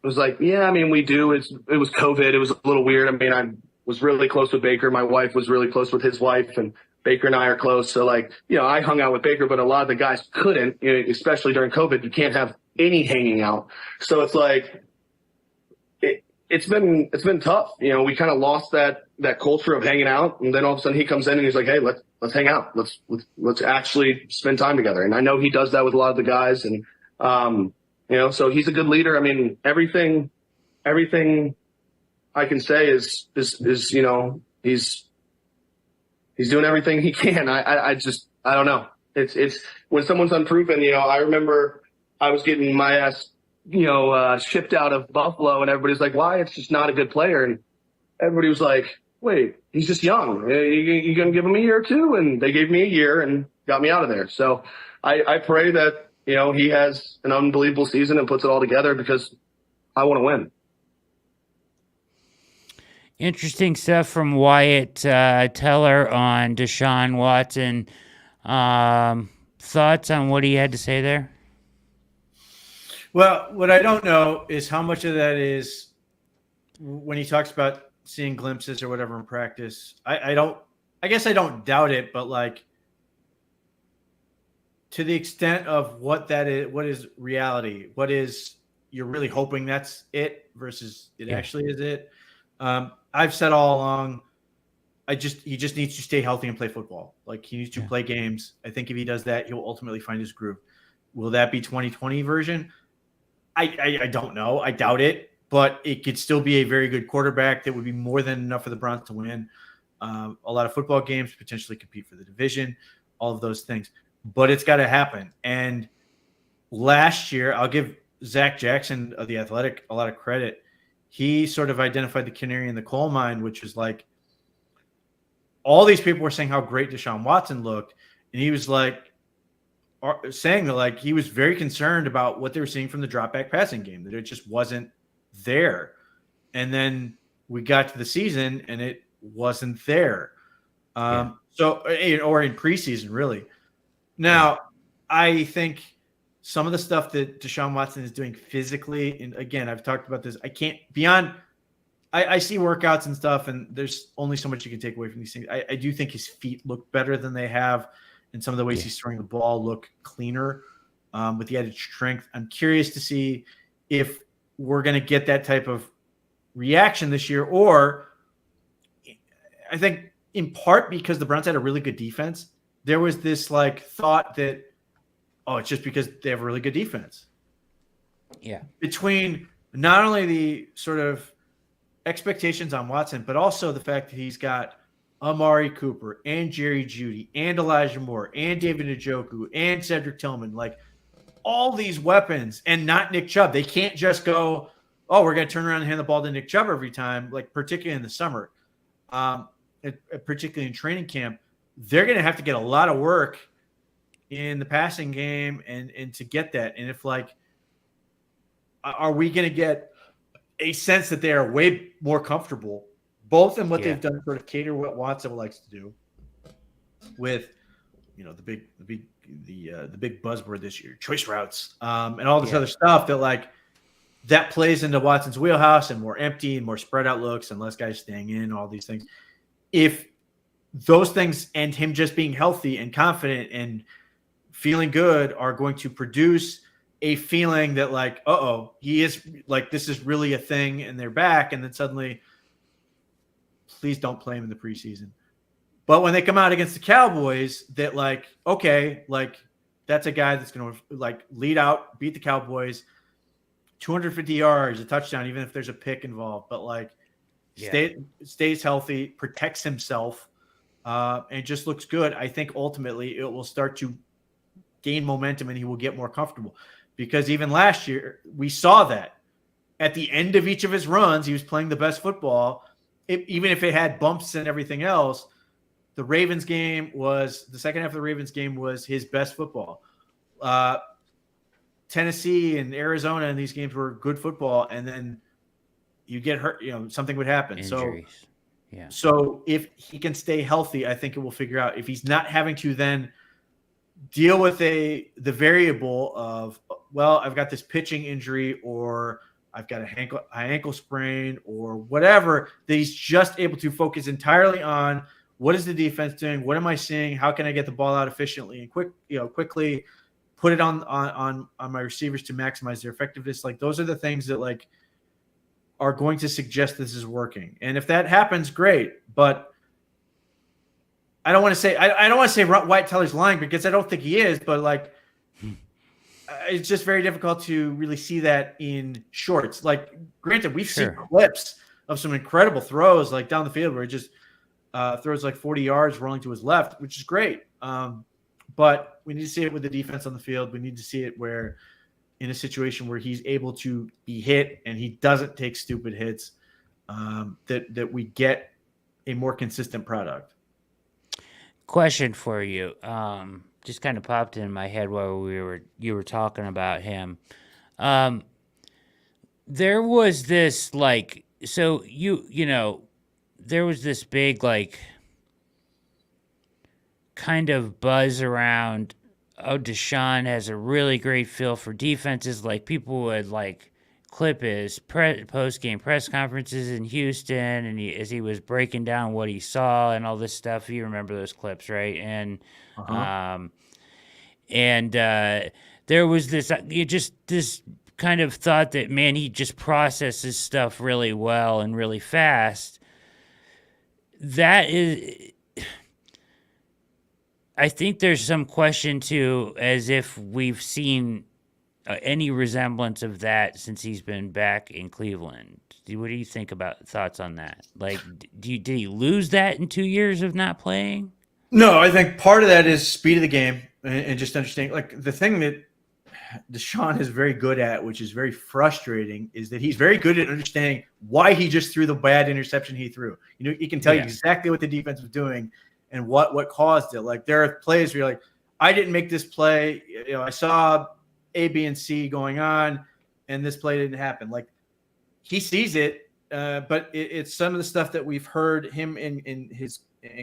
I was like, yeah, I mean, we do. It was COVID. It was a little weird. I mean, I was really close with Baker. My wife was really close with his wife, and Baker and I are close. So I hung out with Baker, but a lot of the guys couldn't, especially during COVID. You can't have any hanging out. So it's like, it's been tough. We kind of lost that culture of hanging out. And then all of a sudden he comes in and he's like, hey, let's hang out. Let's actually spend time together. And I know he does that with a lot of the guys. And, so he's a good leader. I mean, everything I can say is, he's doing everything he can. I don't know. It's when someone's unproven, I remember I was getting my ass, shipped out of Buffalo and everybody's like, Wyatt's just not a good player. And everybody was like, wait, he's just young. You going to give him a year or two? And they gave me a year and got me out of there. So I pray that, he has an unbelievable season and puts it all together because I want to win. Interesting stuff from Wyatt Teller on Deshaun Watson. Thoughts on what he had to say there? Well, what I don't know is how much of that is when he talks about seeing glimpses or whatever in practice. I guess I don't doubt it, but to the extent of what that is, what is reality? What is you're really hoping that's it versus it actually is it? I've said all along, he just needs to stay healthy and play football. He needs to play games. I think if he does that, he'll ultimately find his groove. Will that be 2020 version? I don't know. I doubt it, but it could still be a very good quarterback that would be more than enough for the Browns to win a lot of football games, potentially compete for the division, all of those things. But it's got to happen. And last year, I'll give Zach Jackson of The Athletic a lot of credit. He sort of identified the canary in the coal mine, which is all these people were saying how great Deshaun Watson looked. And he was saying that he was very concerned about what they were seeing from the drop back passing game, that it just wasn't there. And then we got to the season and it wasn't there. So, or in preseason, really. Now, I think some of the stuff that Deshaun Watson is doing physically, and again, I've talked about this. I can't beyond. I see workouts and stuff, and there's only so much you can take away from these things. I do think his feet look better than they have, and some of the ways he's throwing the ball look cleaner with the added strength. I'm curious to see if we're going to get that type of reaction this year, or I think in part because the Browns had a really good defense, there was this like thought that, oh, it's just because they have a really good defense. Yeah. Between not only the sort of expectations on Watson, but also the fact that he's got Amari Cooper and Jerry Jeudy and Elijah Moore and David Njoku and Cedric Tillman, like all these weapons, and not Nick Chubb. They can't just go, oh, we're going to turn around and hand the ball to Nick Chubb every time, like particularly in the summer, particularly in training camp. They're going to have to get a lot of work in the passing game and to get that. And if like, are we going to get a sense that they are way more comfortable, both in what they've done, sort of cater what Watson likes to do with, the big buzzword this year, choice routes, and all this other stuff that like that plays into Watson's wheelhouse, and more empty and more spread out looks and less guys staying in, all these things. If those things and him just being healthy and confident and feeling good are going to produce a feeling that like, he is like, this is really a thing and they're back. And then suddenly, please don't play him in the preseason. But when they come out against the Cowboys, that like, okay, like that's a guy that's going to like lead out, beat the Cowboys, 250 yards, a touchdown, even if there's a pick involved, but like stays healthy, protects himself, and just looks good. I think ultimately it will start to gain momentum and he will get more comfortable. Because even last year, we saw that at the end of each of his runs, he was playing the best football. Even if it had bumps and everything else, the second half of the Ravens game was his best football. Tennessee and Arizona in these games were good football. And then you get hurt, something would happen. Injuries. So if he can stay healthy, I think it will figure out. If he's not having to then deal with the variable of, well, I've got this pitching injury, or I've got a high ankle sprain, or whatever, that he's just able to focus entirely on what is the defense doing, what am I seeing, how can I get the ball out efficiently and quickly put it on my receivers to maximize their effectiveness. Like those are the things that like are going to suggest this is working. And if that happens, great. But I don't want to say Wyatt Teller's lying, because I don't think he is, but like it's just very difficult to really see that in shorts. Like, granted, we've seen clips of some incredible throws like down the field where it just throws like 40 yards rolling to his left, which is great. But we need to see it with the defense on the field. We need to see it where in a situation where he's able to be hit and he doesn't take stupid hits, that we get a more consistent product. Question for you. Just kind of popped in my head while you were talking about him. There was this like, so there was this big like kind of buzz around, oh, Deshaun has a really great feel for defenses. Like people would like clip his post-game press conferences in Houston, and as he was breaking down what he saw and all this stuff. You remember those clips, right? And there was this this kind of thought that, man, he just processes stuff really well and really fast. That is, I think there's some question too, as if we've seen any resemblance of that since he's been back in Cleveland. What do you think about thoughts on that? Like, did he lose that in 2 years of not playing? No, I think part of that is speed of the game and just understanding. Like the thing that Deshaun is very good at, which is very frustrating, is that he's very good at understanding why he just threw the bad interception he threw. He can tell you exactly what the defense was doing and what caused it. Like there are plays where you're like, I didn't make this play. I saw A, B, and C going on, and this play didn't happen. Like he sees it, but it's some of the stuff that we've heard him and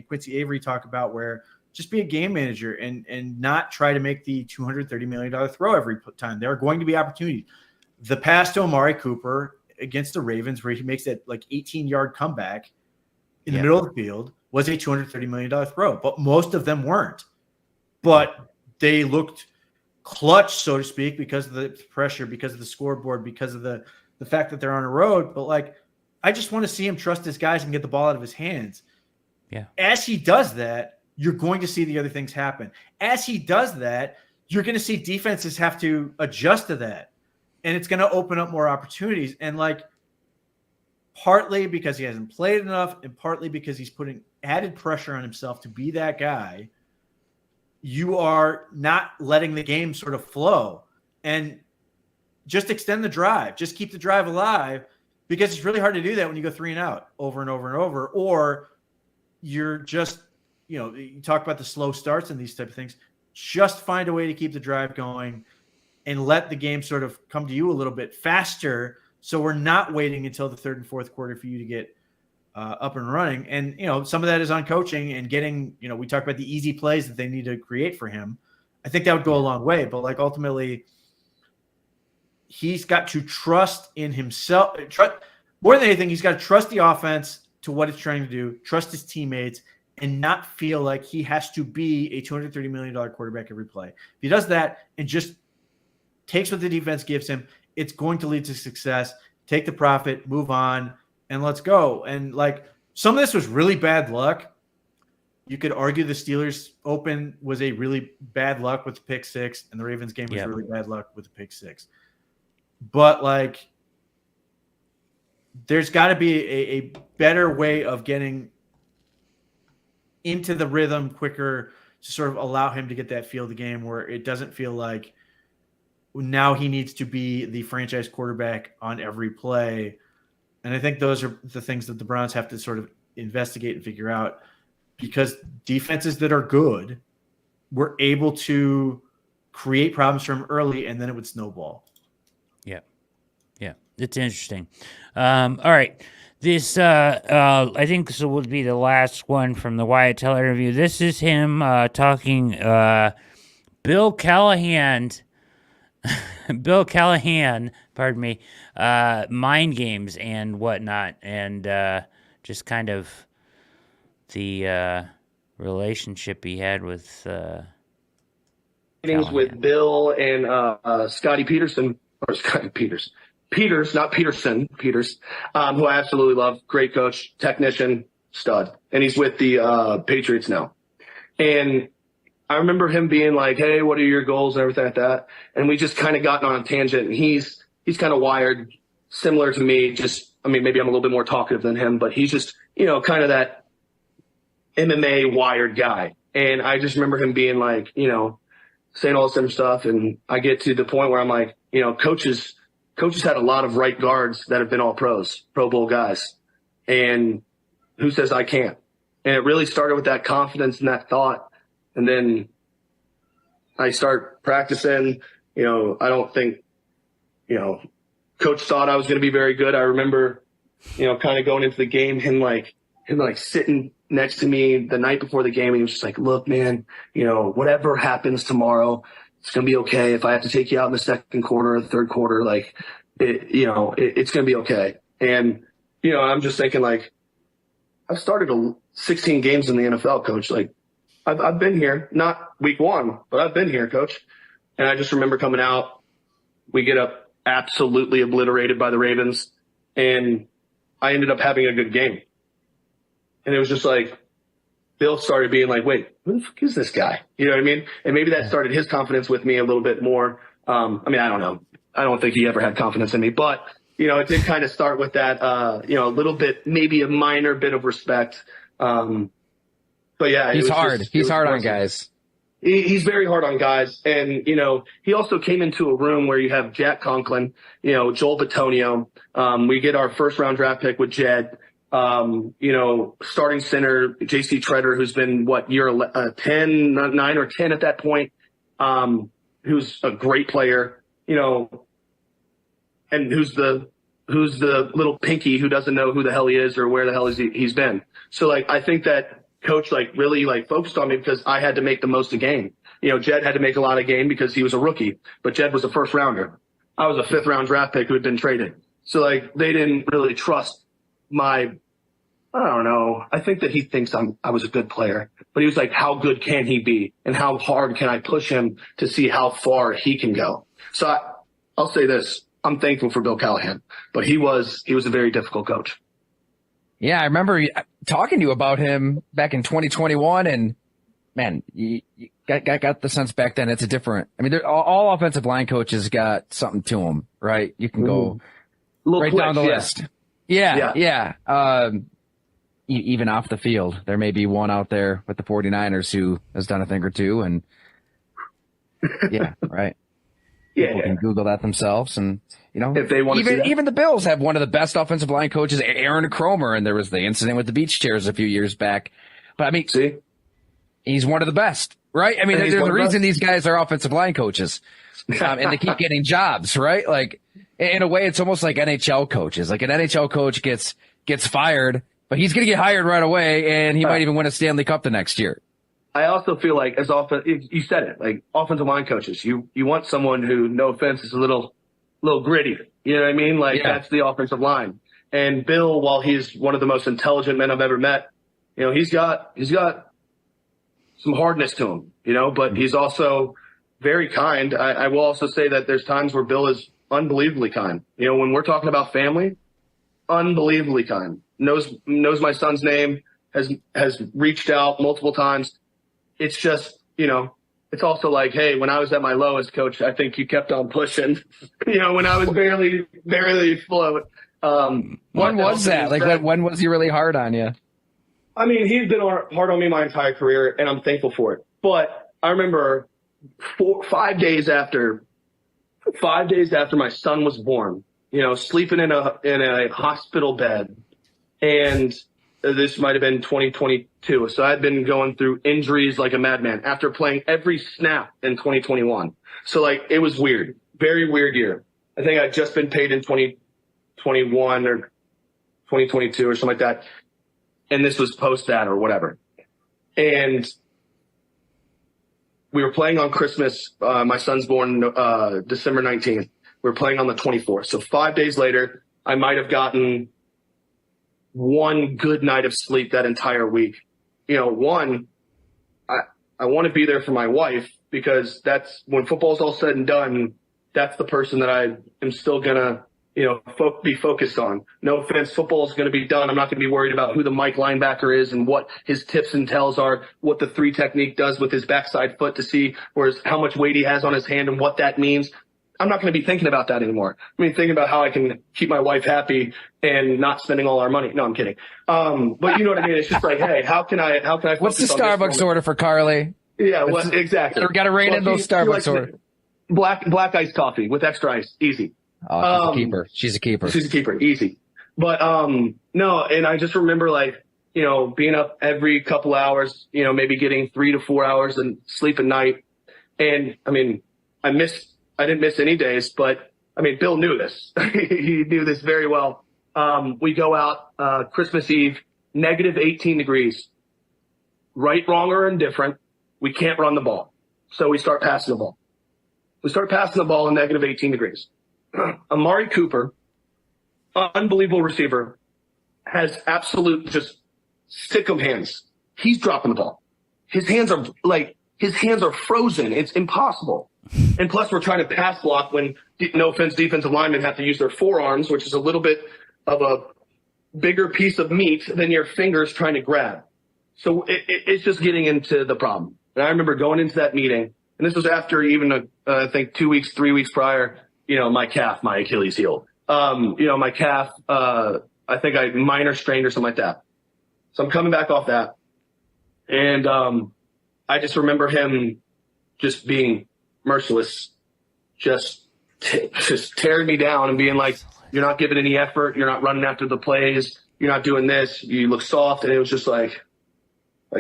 Quincy Avery talk about, where just be a game manager and not try to make the $230 million throw every time. There are going to be opportunities. The pass to Amari Cooper against the Ravens, where he makes that like 18-yard comeback in the middle of the field, was a $230 million throw, but most of them weren't. But they looked clutch, so to speak, because of the pressure, because of the scoreboard, because of the fact that they're on a road. But like, I just want to see him trust his guys and get the ball out of his hands. Yeah. As he does that, you're going to see the other things happen. As he does that, you're going to see defenses have to adjust to that. And it's going to open up more opportunities. And like, partly because he hasn't played enough and partly because he's putting added pressure on himself to be that guy, you are not letting the game sort of flow. And just extend the drive. Just keep the drive alive, because it's really hard to do that when you go 3 and out over and over and over. Or you're just, you talk about the slow starts and these type of things. Just find a way to keep the drive going and let the game sort of come to you a little bit faster, so we're not waiting until the third and fourth quarter for you to get up and running. And, some of that is on coaching and getting, we talk about the easy plays that they need to create for him. I think that would go a long way. But like, ultimately, he's got to trust in himself. More than anything, he's got to trust the offense to what it's trying to do, trust his teammates, and not feel like he has to be a $230 million quarterback every play. If he does that and just takes what the defense gives him, it's going to lead to success. Take the profit, move on, and let's go. And like, some of this was really bad luck. You could argue the Steelers Open was a really bad luck with the pick six, and the Ravens game was really bad luck with the pick six. But like, there's got to be a better way of getting into the rhythm quicker to sort of allow him to get that feel of the game, where it doesn't feel like now he needs to be the franchise quarterback on every play. And I think those are the things that the Browns have to sort of investigate and figure out, because defenses that are good were able to create problems for him early, and then it would snowball. Yeah, it's interesting. All right. This, I think this would be the last one from the Wyatt Teller interview. This is him talking Bill Callahan, pardon me, mind games and whatnot, and just kind of the relationship he had with meetings with Bill and Scotty Peterson, or Scotty Peters, not Peterson, Peters, who I absolutely love. Great coach, technician, stud. And he's with the Patriots now. And I remember him being like, hey, what are your goals and everything like that. And we just kind of gotten on a tangent. And he's kind of wired similar to me. Maybe I'm a little bit more talkative than him, but he's just, kind of that MMA wired guy. And I just remember him being like, saying all this different stuff. And I get to the point where I'm like, coaches had a lot of right guards that have been all pros, Pro Bowl guys. And who says I can't? And it really started with that confidence and that thought. And then I start practicing. I don't think, coach thought I was going to be very good. I remember, kind of going into the game, him sitting next to me the night before the game. And he was just like, look, man, whatever happens tomorrow, it's going to be okay. If I have to take you out in the second quarter or the third quarter, it's going to be okay. And, I'm just thinking, like, I've started 16 games in the NFL, coach. Like, I've been here, not week one, but I've been here, coach. And I just remember coming out, we get up absolutely obliterated by the Ravens, and I ended up having a good game. And it was just like, Bill started being like, wait, who the fuck is this guy? You know what I mean? And maybe that started his confidence with me a little bit more. I don't know. I don't think he ever had confidence in me, but, it did kind of start with that, a little bit, maybe a minor bit of respect. But yeah, he's hard. He's hard on guys. He's very hard on guys. And, he also came into a room where you have Jack Conklin, Joel Bitonio. We get our first round draft pick with Jed. Starting center, JC Treader, who's been year 10, 9 or 10 at that point, who's a great player, and who's the who's the little pinky who doesn't know who the hell he is or where the hell he's been. So like, I think that coach like really like focused on me because I had to make the most of game. You know, Jed had to make a lot of game because he was a rookie, but Jed was a first rounder. I was a 5th round draft pick who had been traded. So like, they didn't really trust I don't know. I think that he thinks I was a good player, but he was like, how good can he be? And how hard can I push him to see how far he can go? So I'll say this. I'm thankful for Bill Callahan, but he was a very difficult coach. Yeah, I remember talking to you about him back in 2021, and man, you got the sense back then it's a different. I mean, all offensive line coaches got something to them, right? You can go right down the list. Yeah. Even off the field, there may be one out there with the 49ers who has done a thing or two, and yeah, right. People can Google that themselves, and if they want to even the Bills have one of the best offensive line coaches, Aaron Cromer, and there was the incident with the beach chairs a few years back. But I mean, he's one of the best, right? I mean, there's a reason these guys are offensive line coaches, and they keep getting jobs, right? Like in a way, it's almost like NHL coaches. Like an NHL coach gets fired, but he's going to get hired right away, and he might even win a Stanley Cup the next year. I also feel like you said it, like offensive line coaches, you want someone who, no offense, is a little gritty. You know what I mean? Like that's the offensive line. And Bill, while he's one of the most intelligent men I've ever met, he's got some hardness to him, but he's also very kind. I will also say that there's times where Bill is unbelievably kind. When we're talking about family, unbelievably kind. Knows my son's name, has reached out multiple times. It's just, it's also like, hey, when I was at my lowest, coach, I think you kept on pushing, when I was barely afloat. When was that? Like, when was he really hard on you? I mean, he's been hard on me my entire career, and I'm thankful for it. But I remember 5 days after my son was born, sleeping in a hospital bed, and this might have been 2022. So I'd been going through injuries like a madman after playing every snap in 2021. So like, it was weird, very weird year. I think I'd just been paid in 2021 or 2022 or something like that. And this was post that or whatever. And we were playing on Christmas. My son's born December 19th. We were playing on the 24th. So 5 days later, I might have gotten one good night of sleep that entire week. I want to be there for my wife because that's when football's all said and done. That's the person that I am still gonna, be focused on. No offense, football is going to be done. I'm not going to be worried about who the Mike linebacker is and what his tips and tells are, what the 3 technique does with his backside foot to see how much weight he has on his hand and what that means. I'm not going to be thinking about that anymore. I mean, thinking about how I can keep my wife happy and not spending all our money. No, I'm kidding. But you know what I mean? It's just like, hey, how can I what's the Starbucks order for Carly? Yeah, exactly. Got to rein in those Starbucks orders. Black iced coffee with extra ice. Easy. Oh, she's a keeper. She's a keeper. Easy. But, no, and I just remember like, being up every couple hours, maybe getting 3 to 4 hours and sleep at night. And I mean, I didn't miss any days, but I mean, Bill knew this. He knew this very well. We go out, Christmas Eve, negative 18 degrees, right, wrong, or indifferent. We can't run the ball. So we start passing the ball. We start passing the ball in negative 18 degrees. Amari Cooper, unbelievable receiver, has absolute just stick of hands. He's dropping the ball. His hands are frozen. It's impossible. And plus, we're trying to pass block when, no offense, defensive linemen have to use their forearms, which is a little bit of a bigger piece of meat than your fingers trying to grab. So it's just getting into the problem. And I remember going into that meeting, and this was after even, I think 2 weeks, 3 weeks prior, my Achilles heel. My calf, I think I minor strained or something like that. So I'm coming back off that. And I just remember him just being merciless, just tearing me down and being like, you're not giving any effort. You're not running after the plays. You're not doing this. You look soft. And it was just like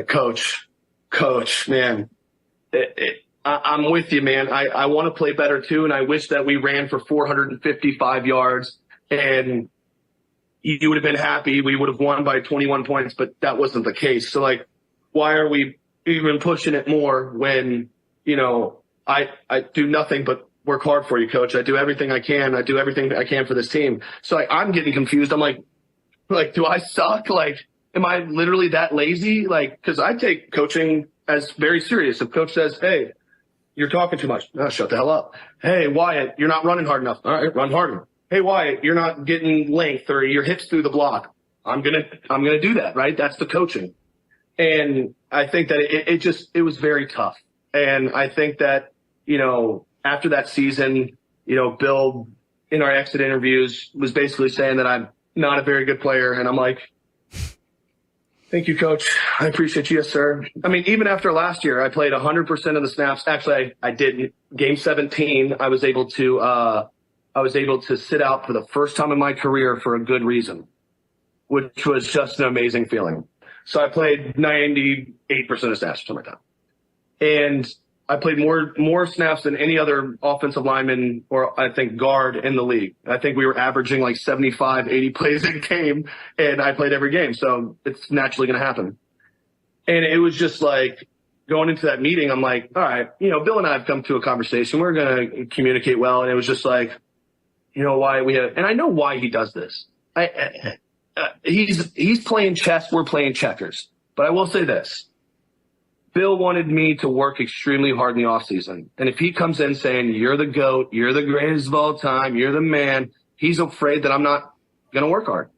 coach, man, I'm with you, man. I want to play better too. And I wish that we ran for 455 yards and you would have been happy. We would have won by 21 points, but that wasn't the case. So like, why are we even pushing it more when, I do nothing but work hard for you, coach. I do everything I can. I do everything I can for this team. So I'm getting confused. I'm like, do I suck? Like, am I literally that lazy? Like, cause I take coaching as very serious. If coach says, hey, you're talking too much. Oh, shut the hell up. Hey, Wyatt, you're not running hard enough. All right, run harder. Hey, Wyatt, you're not getting length or your hips through the block. I'm going to do that, right? That's the coaching. And I think that it was very tough. And I think that, after that season, Bill in our exit interviews was basically saying that I'm not a very good player. And I'm like, thank you, coach. I appreciate you. Yes, sir. I mean, even after last year, I played 100% of the snaps. Actually, I didn't. Game 17, I was able to sit out for the first time in my career for a good reason, which was just an amazing feeling. So I played 98% of snaps or something like that. And I played more snaps than any other offensive lineman or I think guard in the league. I think we were averaging like 75, 80 plays a game, and I played every game. So it's naturally going to happen. And it was just like going into that meeting, I'm like, all right, Bill and I have come to a conversation. We're going to communicate well. And it was just like, why we have, and I know why he does this. He's playing chess. We're playing checkers. But I will say this. Bill wanted me to work extremely hard in the offseason. And if he comes in saying, you're the GOAT, you're the greatest of all time, you're the man, he's afraid that I'm not going to work hard.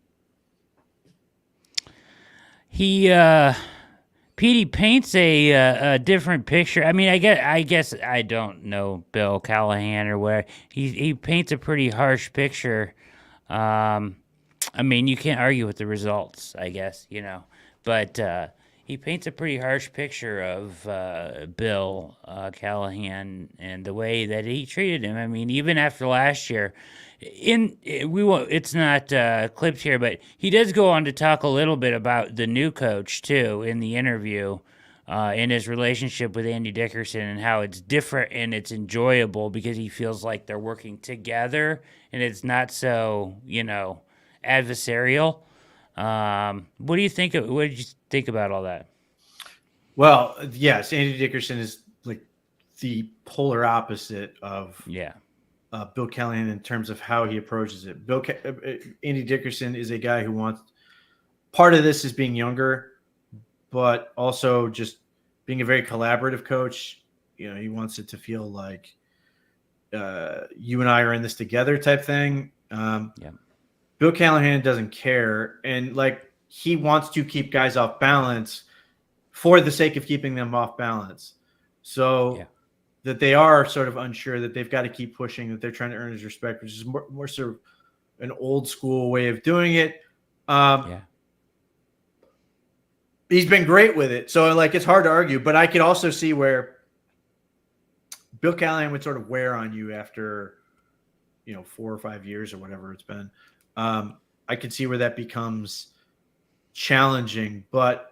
Petey paints a different picture. I mean, I guess I don't know Bill Callahan or where he paints a pretty harsh picture. I mean, you can't argue with the results, I guess, but he paints a pretty harsh picture of Bill Callahan and the way that he treated him. I mean, even after last year, it's not clipped here, but he does go on to talk a little bit about the new coach too in the interview, in his relationship with Andy Dickerson and how it's different and it's enjoyable because he feels like they're working together and it's not so adversarial. What did you think about all that? Well, yes, Andy Dickerson is like the polar opposite of Bill Callahan in terms of how he approaches it. Andy Dickerson is a guy who wants part of this is being younger, but also just being a very collaborative coach. He wants it to feel like you and I are in this together type thing. Bill Callahan doesn't care, and he wants to keep guys off balance for the sake of keeping them off balance. So that they are sort of unsure, that they've got to keep pushing, that they're trying to earn his respect, which is more sort of an old school way of doing it. He's been great with it. So it's hard to argue, but I could also see where Bill Callahan would sort of wear on you after, 4 or 5 years or whatever it's been. I could see where that becomes challenging, but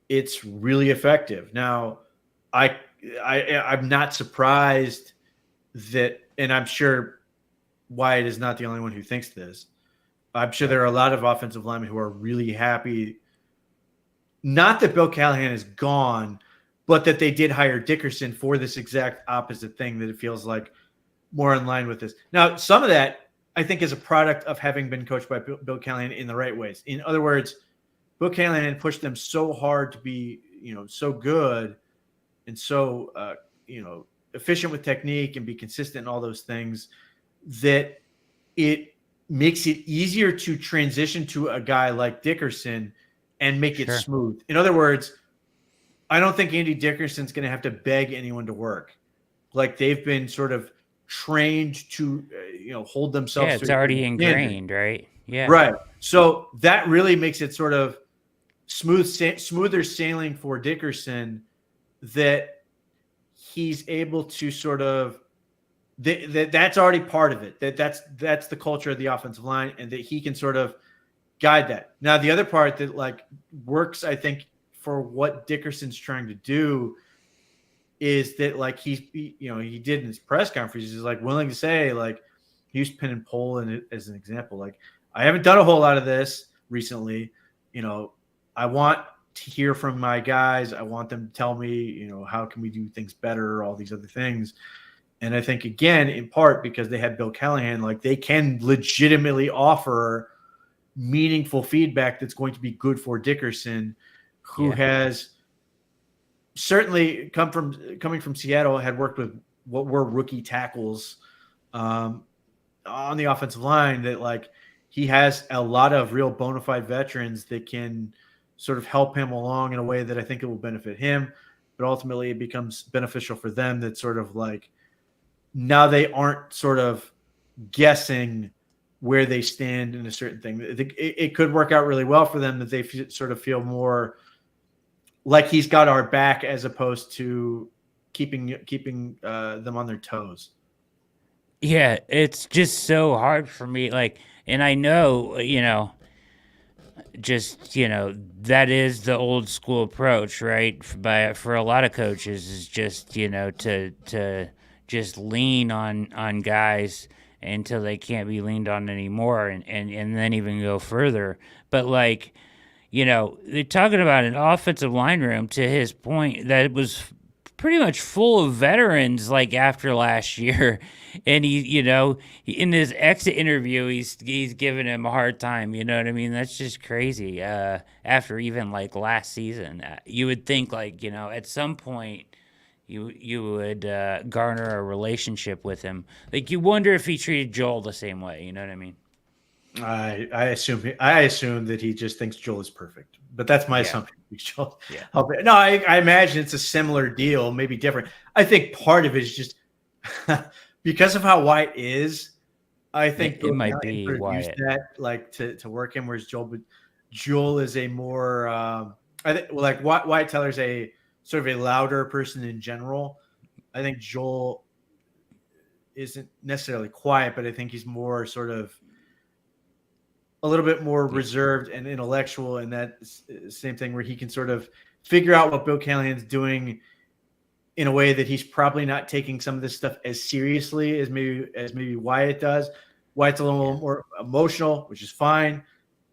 it's really effective. Now, I'm not surprised that, and I'm sure Wyatt is not the only one who thinks this. I'm sure there are a lot of offensive linemen who are really happy, not that Bill Callahan is gone, but that they did hire Dickerson for this exact opposite thing, that it feels like more in line with this. Now, some of that, I think, is a product of having been coached by Bill Callahan in the right ways. In other words, Bill Callahan pushed them so hard to be, so good and so, efficient with technique and be consistent in all those things, that it makes it easier to transition to a guy like Dickerson and make it smooth. In other words, I don't think Andy Dickerson's going to have to beg anyone to work. They've been sort of trained to, hold themselves. Yeah, it's already ingrained, right? Yeah. Right. So that really makes it sort of smoother sailing for Dickerson, that he's able to sort of that's already part of it. That's the culture of the offensive line, and that he can sort of guide that. Now, the other part that works, I think, for what Dickerson's trying to do is that he did in his press conference, he's willing to say he used pin and pull as an example. Like, I haven't done a whole lot of this recently. I want to hear from my guys. I want them to tell me, how can we do things better, all these other things. And I think, again, in part because they had Bill Callahan, like, they can legitimately offer meaningful feedback that's going to be good for Dickerson, who has certainly coming from Seattle, had worked with what were rookie tackles on the offensive line, that, like, he has a lot of real bona fide veterans that can sort of help him along in a way that I think it will benefit him, but ultimately it becomes beneficial for them. That sort of like, now they aren't sort of guessing where they stand in a certain thing. It could work out really well for them, that they sort of feel more like he's got our back, as opposed to keeping them on their toes. Yeah, it's just so hard for me. Like, and I know, that is the old school approach, right? For a lot of coaches, is just, to just lean on guys until they can't be leaned on anymore, and then even go further. But, like, they're talking about an offensive line room, to his point, that was pretty much full of veterans, like, after last year. And he, in his exit interview, he's giving him a hard time. You know what I mean? That's just crazy. After even, like, last season, you would think, like, at some point you would garner a relationship with him. Like, you wonder if he treated Joel the same way. You know what I mean? I assume that he just thinks Joel is perfect, but that's my assumption. Joel, no, I imagine it's a similar deal, maybe different. I think part of it is just because of how Wyatt is. I think it might be Wyatt, that, like, to work him, whereas Joel is a more I think, like, Wyatt Teller is a sort of a louder person in general. I think Joel isn't necessarily quiet, but I think he's more sort of a little bit more reserved and intellectual, and that same thing where he can sort of figure out what Bill Callahan's doing in a way that he's probably not taking some of this stuff as seriously as maybe Wyatt does. Wyatt's a little more emotional, which is fine.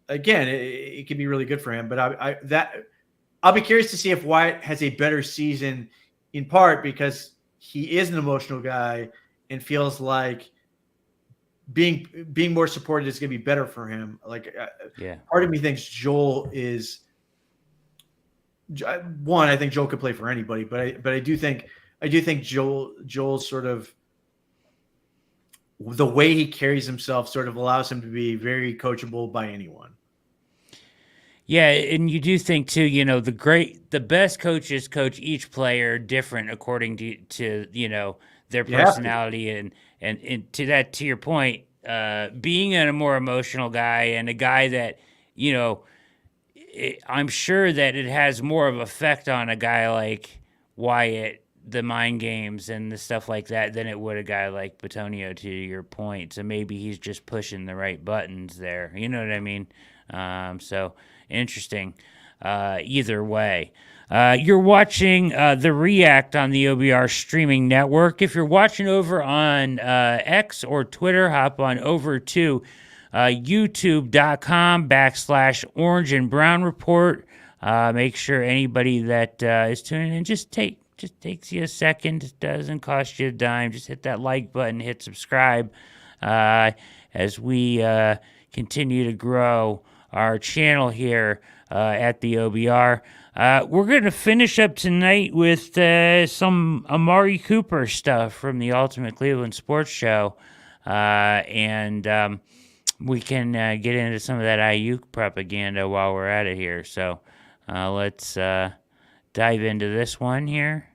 Again, it can be really good for him, but I'll be curious to see if Wyatt has a better season, in part because he is an emotional guy and feels like being more supported is going to be better for him. Like, part of me thinks Joel is one. I think Joel could play for anybody, but I do think Joel's sort of, the way he carries himself sort of allows him to be very coachable by anyone. Yeah, and you do think too, the best coaches coach each player different according to their personality, and to your point, being a more emotional guy and a guy that I'm sure that it has more of an effect on a guy like Wyatt, the mind games and the stuff like that, than it would a guy like Bitonio, to your point. So maybe he's just pushing the right buttons there. You know what I mean? So interesting. Either way. You're watching The React on the OBR streaming network. If you're watching over on X or Twitter, hop on over to youtube.com/Orange and Brown Report. Make sure anybody that is tuning in, just takes you a second. It doesn't cost you a dime. Just hit that like button, hit subscribe as we continue to grow our channel here at the OBR. We're going to finish up tonight with some Amari Cooper stuff from the Ultimate Cleveland Sports Show. And we can get into some of that Aiyuk propaganda while we're at it here. So let's dive into this one here.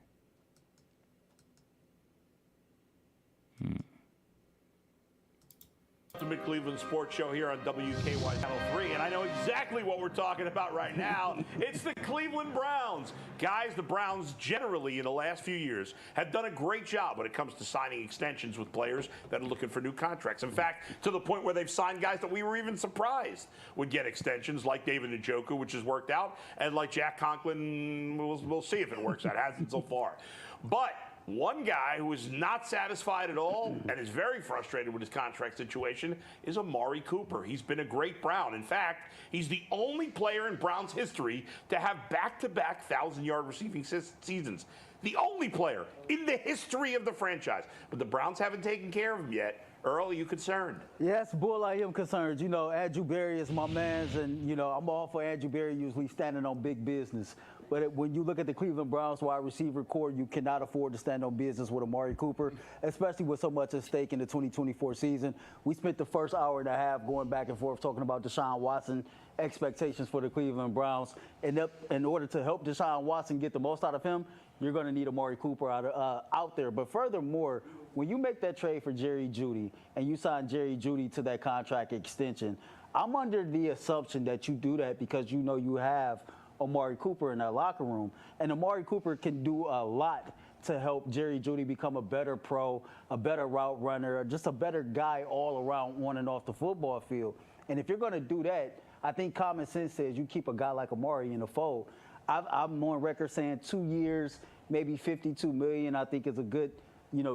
Ultimate Cleveland Sports Show here on WKY Channel 3, and I know exactly what we're talking about right now. It's the Cleveland Browns. Guys, the Browns generally in the last few years have done a great job when it comes to signing extensions with players that are looking for new contracts. In fact, to the point where they've signed guys that we were even surprised would get extensions, like David Njoku, which has worked out, and like Jack Conklin, we'll see if it works out. It hasn't so far. But One guy who is not satisfied at all and is very frustrated with his contract situation is Amari Cooper. He's been a great Brown. In fact, he's the only player in Browns history to have back-to-back 1,000-yard receiving seasons. The only player in the history of the franchise. But the Browns haven't taken care of him yet. Earl, are you concerned? Yes, Bull, I am concerned. You know, Andrew Berry is my man's, and, you know, I'm all for Andrew Berry usually standing on big business. But when you look at the Cleveland Browns wide receiver core, you cannot afford to stand on business with Amari Cooper, especially with so much at stake in the 2024 season. We spent the first hour and a half going back and forth talking about Deshaun Watson, expectations for the Cleveland Browns. And in order to help Deshaun Watson get the most out of him, you're going to need Amari Cooper out there. But furthermore, when you make that trade for Jerry Jeudy and you sign Jerry Jeudy to that contract extension, I'm under the assumption that you do that because you know you have Amari Cooper in that locker room. And Amari Cooper can do a lot to help Jerry Jeudy become a better pro, a better route runner, just a better guy all around on and off the football field. And if you're going to do that, I think common sense says you keep a guy like Amari in the fold. I'm on record saying 2 years, maybe $52 million, I think is a good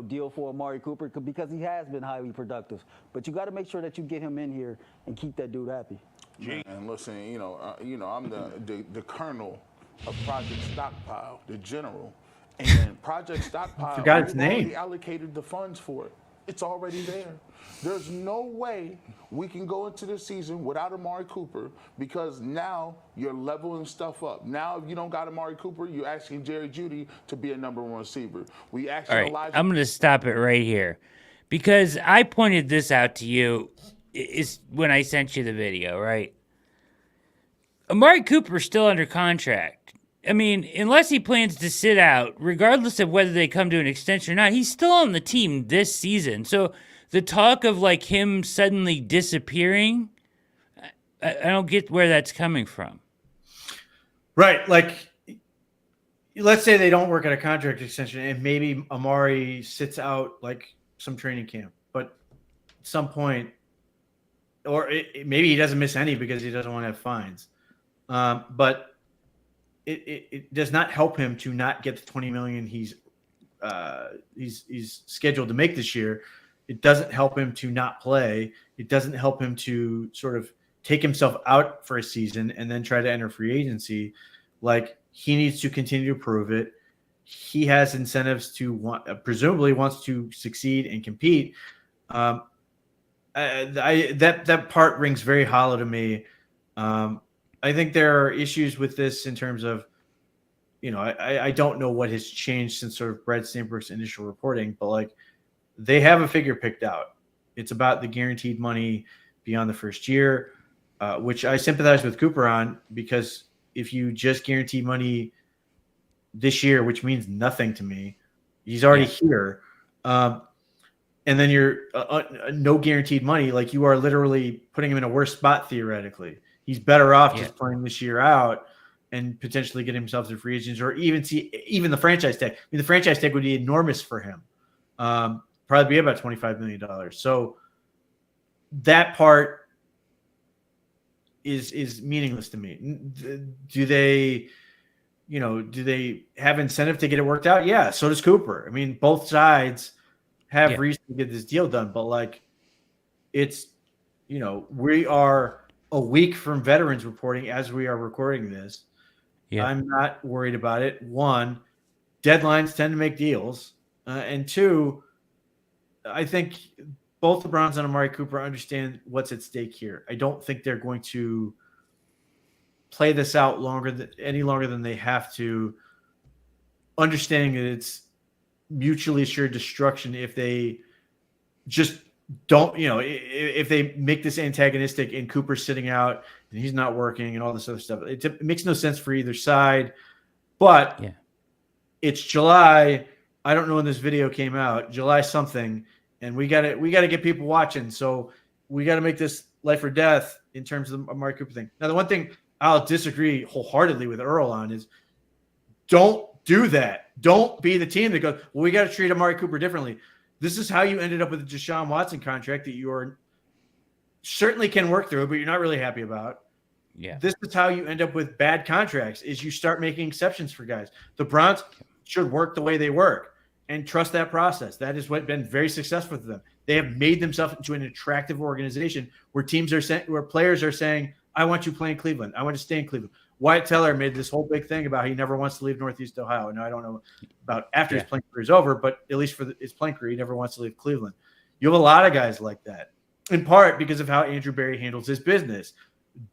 deal for Amari Cooper because he has been highly productive. But you got to make sure that you get him in here and keep that dude happy. And listen, I'm the colonel of Project Stockpile, the general, and Project Stockpile. Forgot its we've already name. allocated the funds for it. It's already there. There's no way we can go into this season without Amari Cooper because now you're leveling stuff up. Now, if you don't got Amari Cooper, you're asking Jerry Jeudy to be a number one receiver. We actually All right, I'm going to stop it right here because I pointed this out to you is when I sent you the video, right? Amari Cooper's still under contract. I mean, unless he plans to sit out, regardless of whether they come to an extension or not, he's still on the team this season. So the talk of like him suddenly disappearing, I don't get where that's coming from. Right. Like, let's say they don't work at a contract extension and maybe Amari sits out like some training camp, but at some point, or maybe he doesn't miss any because he doesn't want to have fines. But it does not help him to not get the $20 million he's scheduled to make this year. It doesn't help him to not play. It doesn't help him to sort of take himself out for a season and then try to enter free agency. Like, he needs to continue to prove it. He has incentives to presumably wants to succeed and compete. That part rings very hollow to me. I think there are issues with this in terms of, I don't know what has changed since sort of Brad Steinberg's initial reporting, but like they have a figure picked out. It's about the guaranteed money beyond the first year, which I sympathize with Cooper on because if you just guarantee money this year, which means nothing to me, he's already here. And then you're no guaranteed money. Like, you are literally putting him in a worse spot theoretically. He's better off just playing this year out and potentially getting himself to free agents, or even the franchise tag. I mean, the franchise tag would be enormous for him. Probably be about $25 million. So that part is meaningless to me. Do they have incentive to get it worked out? Yeah. So does Cooper. I mean, both sides have reason to get this deal done, but like it's, we are a week from veterans reporting as we are recording this. Yeah. I'm not worried about it. One, deadlines tend to make deals. And two, I think both the Browns and Amari Cooper understand what's at stake here. I don't think they're going to play this out any longer than they have to, understanding that it's mutually assured destruction if they just don't, if they make this antagonistic and Cooper's sitting out and he's not working and all this other stuff. It makes no sense for either side, but it's July. I don't know when this video came out, July something, and we got to get people watching. So we got to make this life or death in terms of the Amari Cooper thing. Now, the one thing I'll disagree wholeheartedly with Earl on is don't do that. Don't be the team that goes, well, we got to treat Amari Cooper differently. This is how you ended up with the Deshaun Watson contract that you are certainly can work through, but you're not really happy about. Yeah. This is how you end up with bad contracts is you start making exceptions for guys. The Browns should work the way they work. and trust that process. That is what's been very successful for them. They have made themselves into an attractive organization where where players are saying, I want you playing Cleveland. I want to stay in Cleveland. Wyatt Teller made this whole big thing about he never wants to leave Northeast Ohio. Now, I don't know about after his playing career is over, but at least for his playing career, he never wants to leave Cleveland. You have a lot of guys like that, in part because of how Andrew Berry handles his business.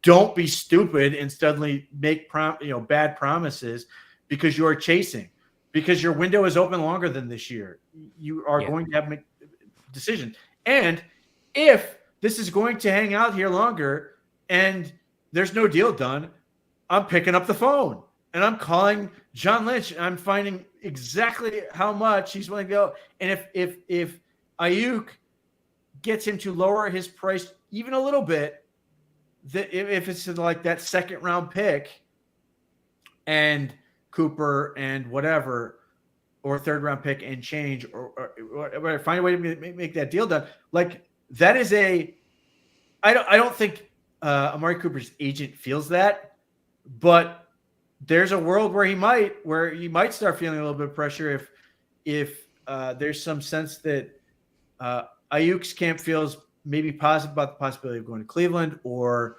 Don't be stupid and suddenly make bad promises because you are chasing, because your window is open longer than this year. You are going to have to make decisions. And if this is going to hang out here longer and there's no deal done, I'm picking up the phone and I'm calling John Lynch. And I'm finding exactly how much he's willing to go. And if Aiyuk gets him to lower his price even a little bit, if it's like that second round pick and Cooper and whatever, or third round pick and change, or find a way to make that deal done. Like that is I don't think Amari Cooper's agent feels that. But there's a world where you might start feeling a little bit of pressure if there's some sense that Aiyuk's camp feels maybe positive about the possibility of going to Cleveland, or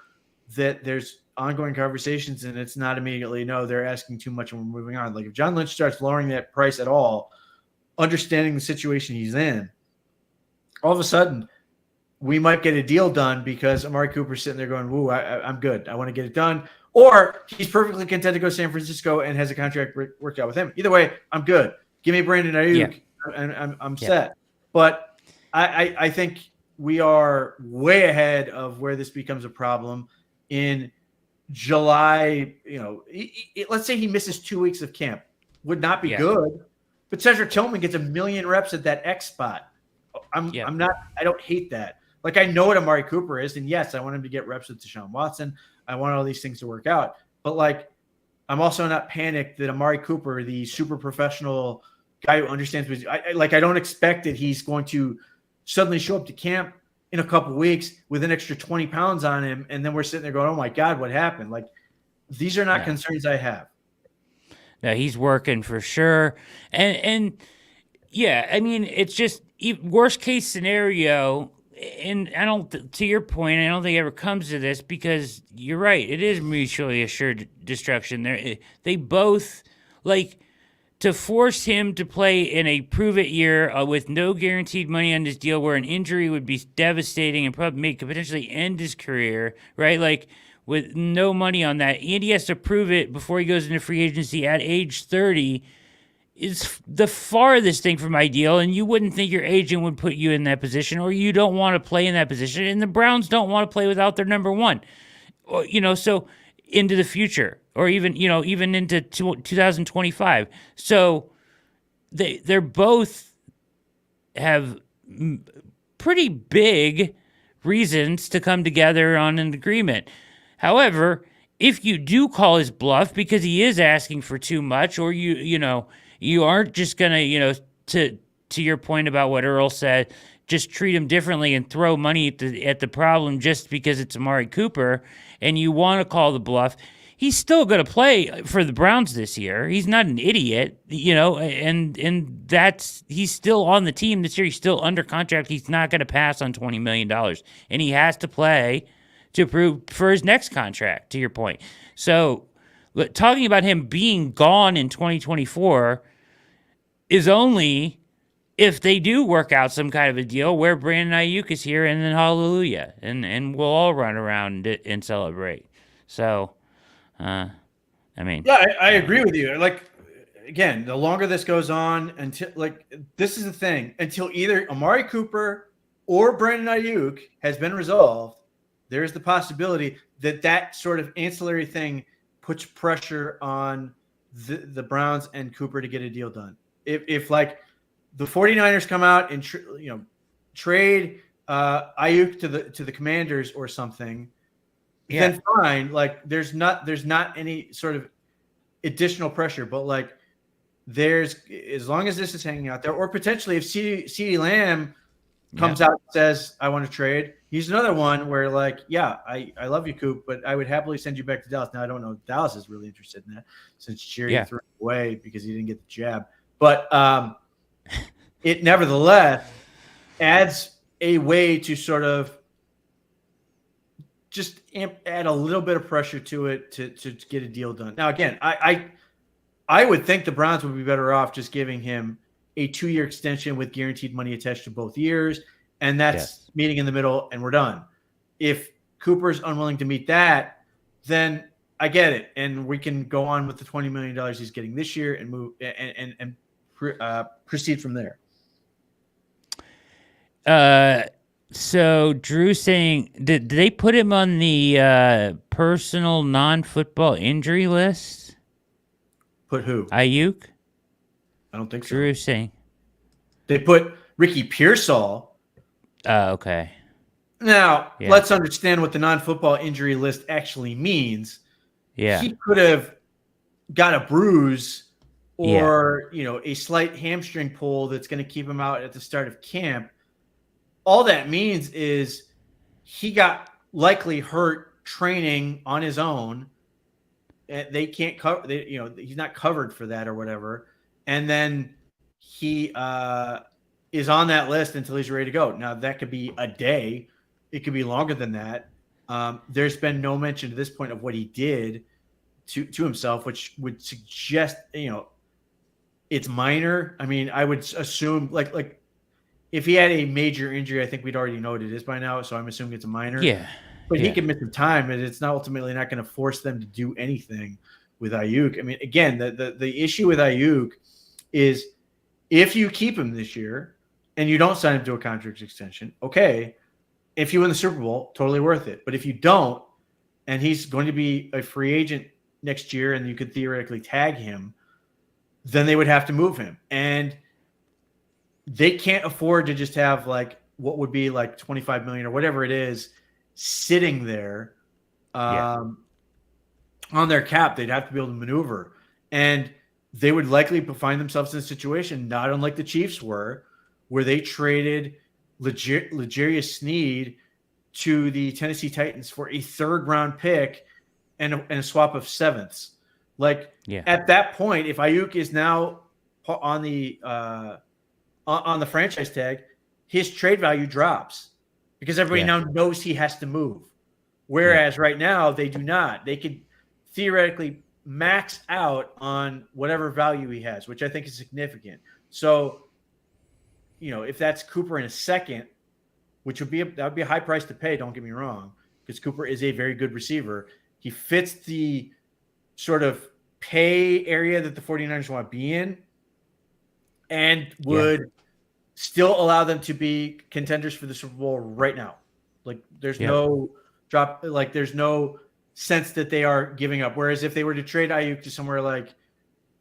that there's ongoing conversations and it's not immediately no, they're asking too much and we're moving on. Like if John Lynch starts lowering that price at all, understanding the situation he's in, all of a sudden we might get a deal done because Amari Cooper's sitting there going, "Woo, I'm good. I want to get it done." Or he's perfectly content to go to San Francisco and has a contract worked out with him. Either way, I'm good. Give me Brandon Aiyuk, and I'm set. But I think we are way ahead of where this becomes a problem in July. Let's say he misses 2 weeks of camp. Would not be good. But Cedric Tillman gets 1 million reps at that X spot. I don't hate that. Like, I know what Amari Cooper is, and yes, I want him to get reps with Deshaun Watson. I want all these things to work out. But, like, I'm also not panicked that Amari Cooper, the super professional guy who understands, I don't expect that he's going to suddenly show up to camp in a couple weeks with an extra 20 pounds on him, and then we're sitting there going, oh, my God, what happened? Like, these are not concerns I have. No, he's working for sure. And yeah, I mean, it's just worst case scenario. And to your point, I don't think it ever comes to this because you're right. It is mutually assured destruction. They both, like, to force him to play in a prove-it year with no guaranteed money on his deal where an injury would be devastating and probably could potentially end his career, right? Like, with no money on that. And he has to prove it before he goes into free agency at age 30. Is the farthest thing from ideal, and you wouldn't think your agent would put you in that position, or you don't want to play in that position, and the Browns don't want to play without their number one, so into the future, or even into 2025. So they're both have pretty big reasons to come together on an agreement. However, if you do call his bluff because he is asking for too much, or you aren't just going to your point about what Earl said, just treat him differently and throw money at the problem just because it's Amari Cooper, and you want to call the bluff. He's still going to play for the Browns this year. He's not an idiot, and he's still on the team this year. He's still under contract. He's not going to pass on $20 million, and he has to play to prove for his next contract, to your point. So talking about him being gone in 2024 is only if they do work out some kind of a deal where Brandon Aiyuk is here, and then hallelujah, and we'll all run around and celebrate. So, I agree with you. Like, again, the longer this goes on, this is the thing, until either Amari Cooper or Brandon Aiyuk has been resolved, there is the possibility that sort of ancillary thing puts pressure on the Browns and Cooper to get a deal done. If like the 49ers come out and trade Aiyuk to the Commanders or something, then fine. Like there's not any sort of additional pressure, but like there's, as long as this is hanging out there, or potentially if CeeDee Lamb comes out and says, I want to trade, he's another one where like, I love you, Coop, but I would happily send you back to Dallas. Now I don't know if Dallas is really interested in that since Jerry threw it away because he didn't get the jab. But it nevertheless adds a way to sort of just add a little bit of pressure to it to get a deal done. Now, again, I would think the Browns would be better off just giving him a 2-year extension with guaranteed money attached to both years, and that's meeting in the middle, and we're done. If Cooper's unwilling to meet that, then I get it, and we can go on with the $20 million he's getting this year and move and proceed from there. So Drew saying, did they put him on the personal non-football injury list? Put who? Aiyuk? I don't think so. Drew saying. They put Ricky Pearsall. Oh, okay. Now, let's understand what the non-football injury list actually means. Yeah. He could have got a bruise or, a slight hamstring pull that's going to keep him out at the start of camp. All that means is he got likely hurt training on his own. They can't cover, he's not covered for that or whatever. And then he is on that list until he's ready to go. Now, that could be a day. It could be longer than that. There's been no mention to this point of what he did to himself, which would suggest, it's minor. I mean, I would assume like if he had a major injury, I think we'd already know what it is by now. So I'm assuming it's a minor. Yeah. But he can miss some time, and it's not ultimately not going to force them to do anything with Aiyuk. I mean, again, the issue with Aiyuk is if you keep him this year and you don't sign him to a contract extension, okay. If you win the Super Bowl, totally worth it. But if you don't, and he's going to be a free agent next year and you could theoretically tag him, then they would have to move him. And they can't afford to just have like what would be like $25 million or whatever it is sitting there on their cap. They'd have to be able to maneuver. And they would likely find themselves in a situation not unlike the Chiefs were, where they traded L'Jarius Sneed to the Tennessee Titans for a 3rd-round pick and a swap of 7ths. Like at that point, if Aiyuk is now on the franchise tag, his trade value drops because everybody now knows he has to move. Whereas right now they do not. They could theoretically max out on whatever value he has, which I think is significant. So, if that's Cooper in a second, which would be that would be a high price to pay, don't get me wrong, because Cooper is a very good receiver. He fits the sort of pay area that the 49ers want to be in and would still allow them to be contenders for the Super Bowl right now. Like there's no drop, like there's no sense that they are giving up. Whereas if they were to trade Aiyuk to somewhere like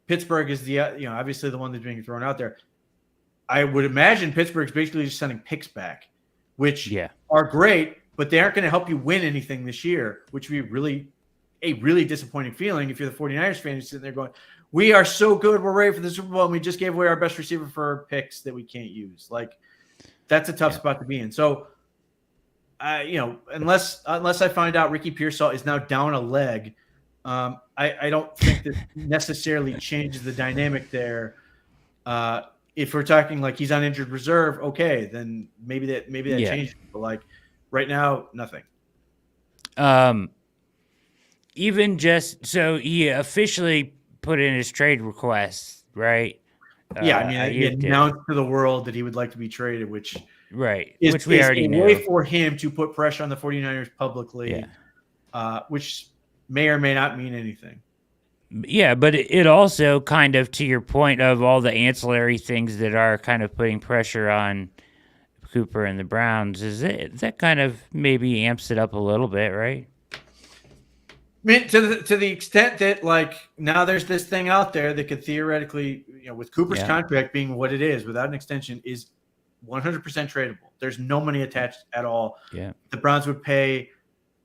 Pittsburgh is the, obviously the one that's being thrown out there. I would imagine Pittsburgh's basically just sending picks back, which are great, but they aren't going to help you win anything this year, which would be a really disappointing feeling if you're the 49ers fan who's sitting there going, we are so good, we're ready for the Super Bowl, and we just gave away our best receiver for picks that we can't use. Like, that's a tough spot to be in. So, unless I find out Ricky Pearsall is now down a leg, I don't think that necessarily changes the dynamic there. If we're talking like he's on injured reserve, okay, then maybe that changes. But like right now, nothing. Even just so he officially put in his trade request, right? He announced to the world that he would like to be traded, which which we already knew. A way for him to put pressure on the 49ers publicly, which may or may not mean anything. Yeah, but it also kind of, to your point of all the ancillary things that are kind of putting pressure on Cooper and the Browns, that kind of maybe amps it up a little bit, right? I mean, to the extent that like now there's this thing out there that could theoretically, with Cooper's contract being what it is without an extension, is 100% tradable. There's no money attached at all. Yeah, the Browns would pay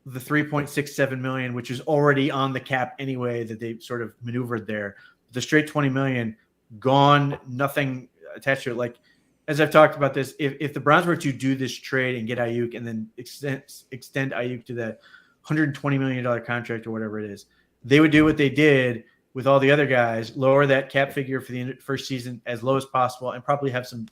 the $3.67 million, which is already on the cap anyway, that they sort of maneuvered there. The straight $20 million gone, nothing attached to it. Like, as I've talked about this, if the Browns were to do this trade and get Aiyuk and then extend Aiyuk to that $120 million contract or whatever it is, they would do what they did with all the other guys, lower that cap figure for the first season as low as possible, and probably have some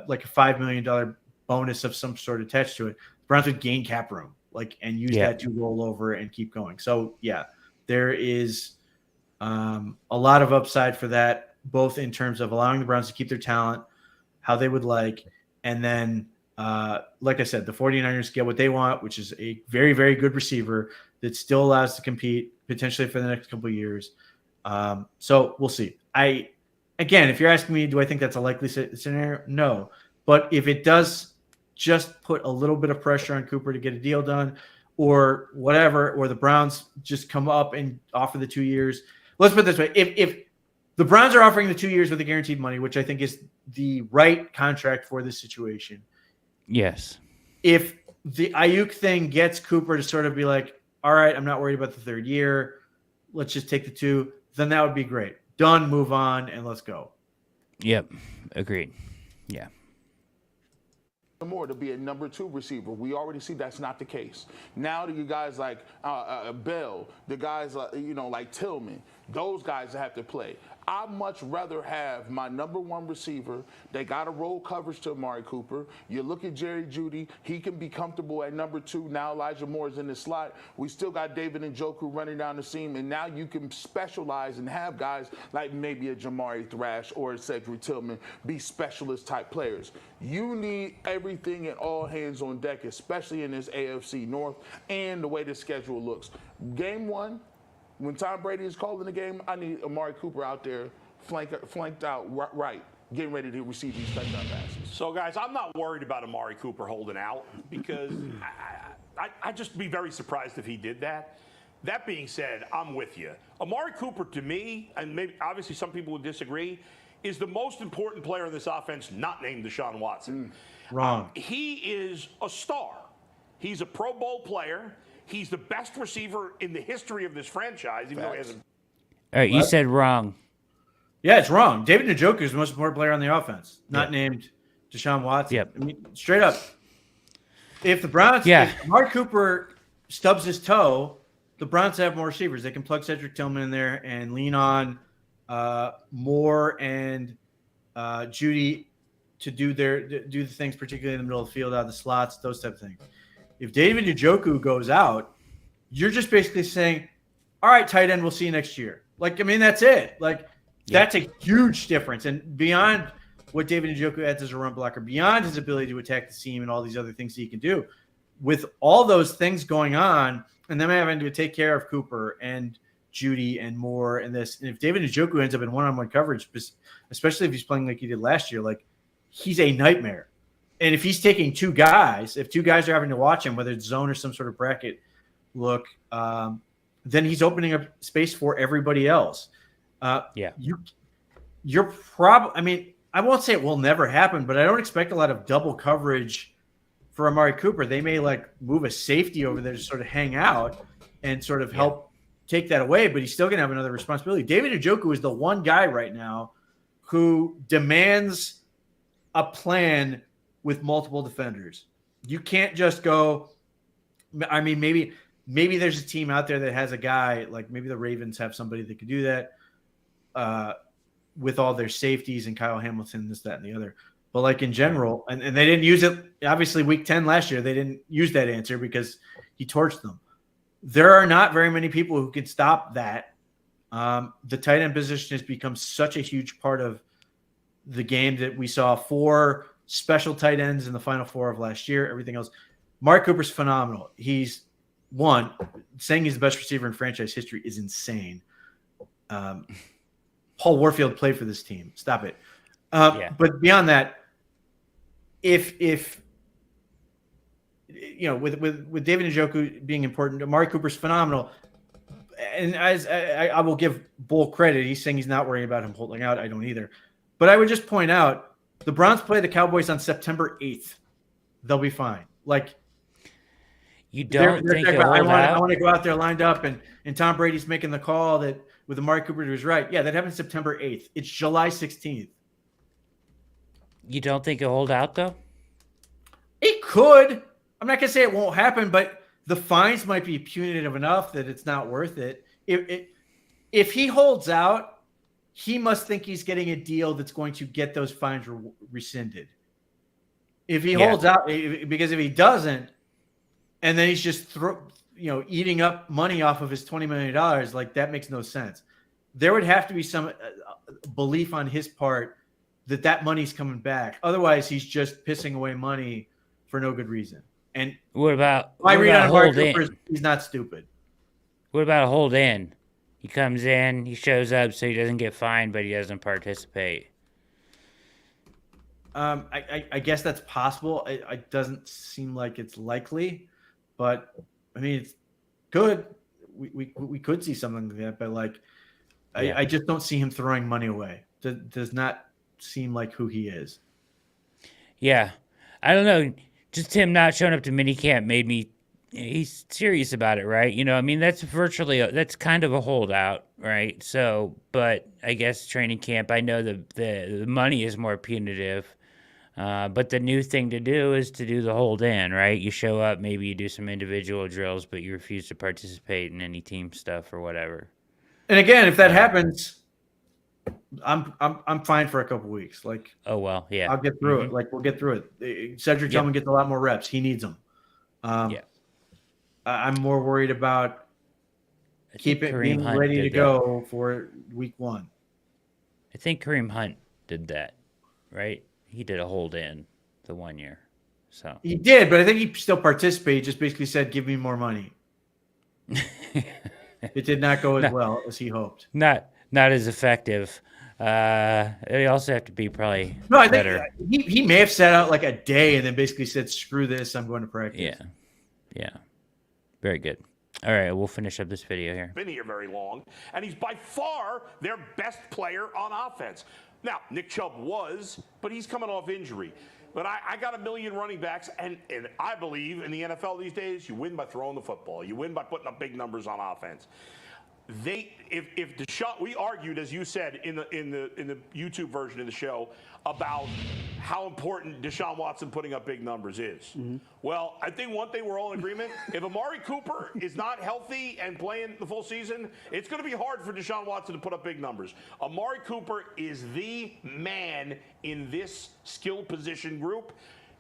like a $5 million bonus of some sort attached to it. The Browns would gain cap room, and use that to roll over and keep going. So yeah, there is a lot of upside for that, both in terms of allowing the Browns to keep their talent, how they would like, and then like I said, the 49ers get what they want, which is a very, very good receiver that still allows to compete potentially for the next couple of years. So we'll see. Again, if you're asking me, do I think that's a likely scenario? No. But if it does just put a little bit of pressure on Cooper to get a deal done or whatever, or the Browns just come up and offer the 2 years. Let's put it this way. If the Browns are offering the 2 years with the guaranteed money, which I think is the right contract for this situation. Yes. If the Aiyuk thing gets Cooper to sort of be like, all right, I'm not worried about the third year, let's just take the 2, then that would be great. Done, move on, and let's go. Yep. Agreed. Yeah. More to be a number 2 receiver. We already see that's not the case. Now to you guys like Bell, the guys like Tillman, those guys that have to play. I'd much rather have my number 1 receiver. They got to roll coverage to Amari Cooper. You look at Jerry Jeudy, he can be comfortable at number 2. Now Elijah Moore is in the slot. We still got David Njoku running down the seam, and now you can specialize and have guys like maybe a Jamari Thrash or a Cedric Tillman be specialist type players. You need everything and all hands on deck, especially in this AFC North and the way the schedule looks. Game 1, when Tom Brady is calling the game, I need Amari Cooper out there flanked out right, getting ready to receive these touchdown passes. So, guys, I'm not worried about Amari Cooper holding out because I'd just be very surprised if he did that. That being said, I'm with you. Amari Cooper, to me, and maybe obviously some people would disagree, is the most important player in this offense not named Deshaun Watson. Wrong. He is a star. He's a Pro Bowl player. He's the best receiver in the history of this franchise, even though he hasn't. All right, you said wrong. Yeah, it's wrong. David Njoku is the most important player on the offense, not named Deshaun Watson. Yep. I mean, straight up. If the Browns, if Amari Cooper stubs his toe, the Browns have more receivers. They can plug Cedric Tillman in there and lean on Moore and Judy to do the things, particularly in the middle of the field, out of the slots, those type of things. If David Njoku goes out, you're just basically saying, all right, tight end, we'll see you next year. That's it. That's a huge difference. And beyond what David Njoku adds as a run blocker, beyond his ability to attack the seam and all these other things he can do, with all those things going on, and them having to take care of Cooper and Judy and Moore and this, and if David Njoku ends up in one-on-one coverage, especially if he's playing like he did last year, he's a nightmare. And if he's taking 2 guys, if 2 guys are having to watch him, whether it's zone or some sort of bracket look, then he's opening up space for everybody else. You're probably, I won't say it will never happen, but I don't expect a lot of double coverage for Amari Cooper. They may move a safety over there to sort of hang out and sort of help take that away, but he's still going to have another responsibility. David Njoku is the one guy right now who demands a plan with multiple defenders. You can't just go. Maybe there's a team out there that has a guy, maybe the Ravens have somebody that could do that with all their safeties and Kyle Hamilton, this, that, and the other. But in general, and they didn't use it. Obviously, week 10 last year, they didn't use that answer because he torched them. There are not very many people who can stop that. The tight end position has become such a huge part of the game that we saw 4 special tight ends in the final 4 of last year. Everything else. Amari Cooper's phenomenal. He's saying he's the best receiver in franchise history is insane. Paul Warfield played for this team. Stop it. But beyond that, if with David Njoku being important, Amari Cooper's phenomenal. And as I will give Bull credit, he's saying he's not worried about him holding out. I don't either. But I would just point out, the Browns play the Cowboys on September 8th. They'll be fine. You don't think I want to go out there lined up and Tom Brady's making the call that with Amari Cooper to his right. Yeah, that happened September 8th. It's July 16th. You don't think it'll hold out, though? It could. I'm not going to say it won't happen, but the fines might be punitive enough that it's not worth it. if he holds out, he must think he's getting a deal that's going to get those fines rescinded. If he holds out, because if he doesn't, and then he's just eating up money off of his $20 million, like that makes no sense. There would have to be some belief on his part that money's coming back. Otherwise, he's just pissing away money for no good reason. And what about Amari Cooper, he's not stupid. What about a hold in? He comes in, he shows up so he doesn't get fined, but he doesn't participate. I guess that's possible. It doesn't seem like it's likely, but I mean, it's good. We could see something like that, but like, I just don't see him throwing money away. Does not seem like who he is. Yeah, I don't know. Just him not showing up to minicamp made me. He's serious about it, right? You know, I mean, that's that's kind of a holdout, right? So, but I guess training camp. I know the money is more punitive. But the new thing to do is to do the hold in, right? You show up, maybe you do some individual drills, but you refuse to participate in any team stuff or whatever. And again, if that happens, I'm fine for a couple weeks. Like, oh well, yeah, I'll get through it. Like, we'll get through it. Cedric Tillman gets a lot more reps. He needs them. I'm more worried about being ready to go for week 1. I think Kareem Hunt did that, right? He did a hold in the 1 year. So he did, but I think he still participated. Just basically said, give me more money. It did not go as well as he hoped. Not as effective. They also have to be probably better. He may have sat out like a day and then basically said, screw this, I'm going to practice. Yeah. Very good. All right, we'll finish up this video here. Been here very long, and he's by far their best player on offense. Now, Nick Chubb but he's coming off injury. But I got a million running backs, and I believe in the NFL these days, you win by throwing the football. You win by putting up big numbers on offense. If Deshaun, we argued, as you said in the YouTube version of the show, about how important Deshaun Watson putting up big numbers is. Mm-hmm. Well, I think one thing we're all in agreement: if Amari Cooper is not healthy and playing the full season, it's going to be hard for Deshaun Watson to put up big numbers. Amari Cooper is the man in this skill position group.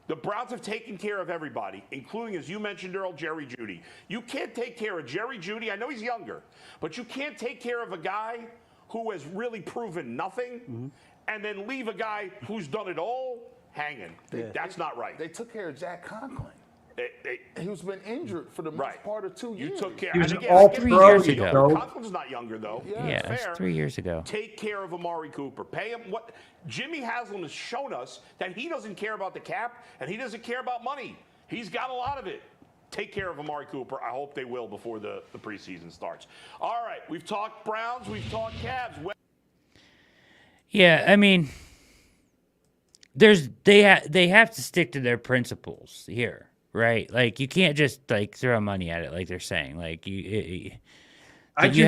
The Browns have taken care of everybody, including, as you mentioned, Earl, Jerry Jeudy. You can't take care of Jerry Jeudy. I know he's younger, but you can't take care of a guy who has really proven nothing and then leave a guy who's done it all hanging. That's not right. They took care of Jack Conklin. He's been injured for the most part of 2 years. You took care. He was again, all 3 years ago. Conklin's not younger, though. Yeah, it's 3 years ago. Take care of Amari Cooper. Pay him what Jimmy Haslam has shown us, that he doesn't care about the cap and he doesn't care about money. He's got a lot of it. Take care of Amari Cooper. I hope they will before the preseason starts. All right, we've talked Browns, we've talked Cavs. Yeah, I mean, they have to stick to their principles here. Right, like you can't just like throw money at it, like they're saying. Like I do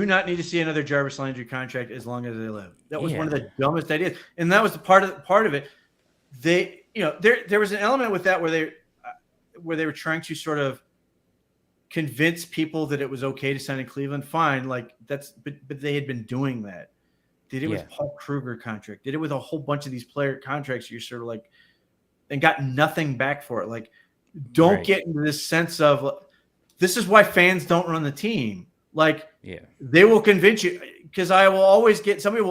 not need to see another Jarvis Landry contract as long as they live. That was one of the dumbest ideas, and that was the part of it. They, there was an element with that where they were trying to sort of convince people that it was okay to sign in Cleveland. Fine, like but they had been doing that. They did it with Paul Kruger contract. Did it with a whole bunch of these player contracts. You're sort of like. And got nothing back for it. Like, don't get into this sense of this is why fans don't run the team. Like, they will convince you because somebody will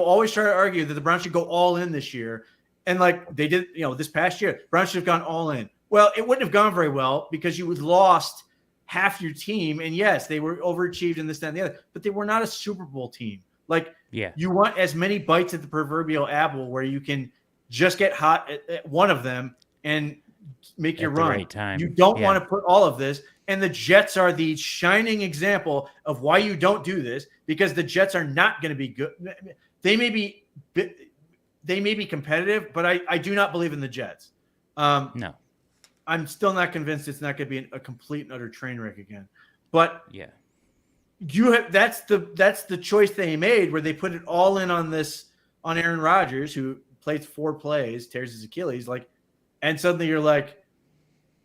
always try to argue that the Browns should go all in this year. And like they did, this past year, Browns should have gone all in. Well, it wouldn't have gone very well because you lost half your team. And yes, they were overachieved in this, that, and the other, but they were not a Super Bowl team. Like, you want as many bites at the proverbial apple where you can just get hot at one of them and make your run. Right time. You don't want to put all of this. And the Jets are the shining example of why you don't do this, because the Jets are not going to be good. They may be competitive, but I do not believe in the Jets. No. I'm still not convinced it's not going to be a complete and utter train wreck again. But that's the choice they made, where they put it all in on Aaron Rodgers, who plays 4 plays, tears his Achilles, and suddenly you're like,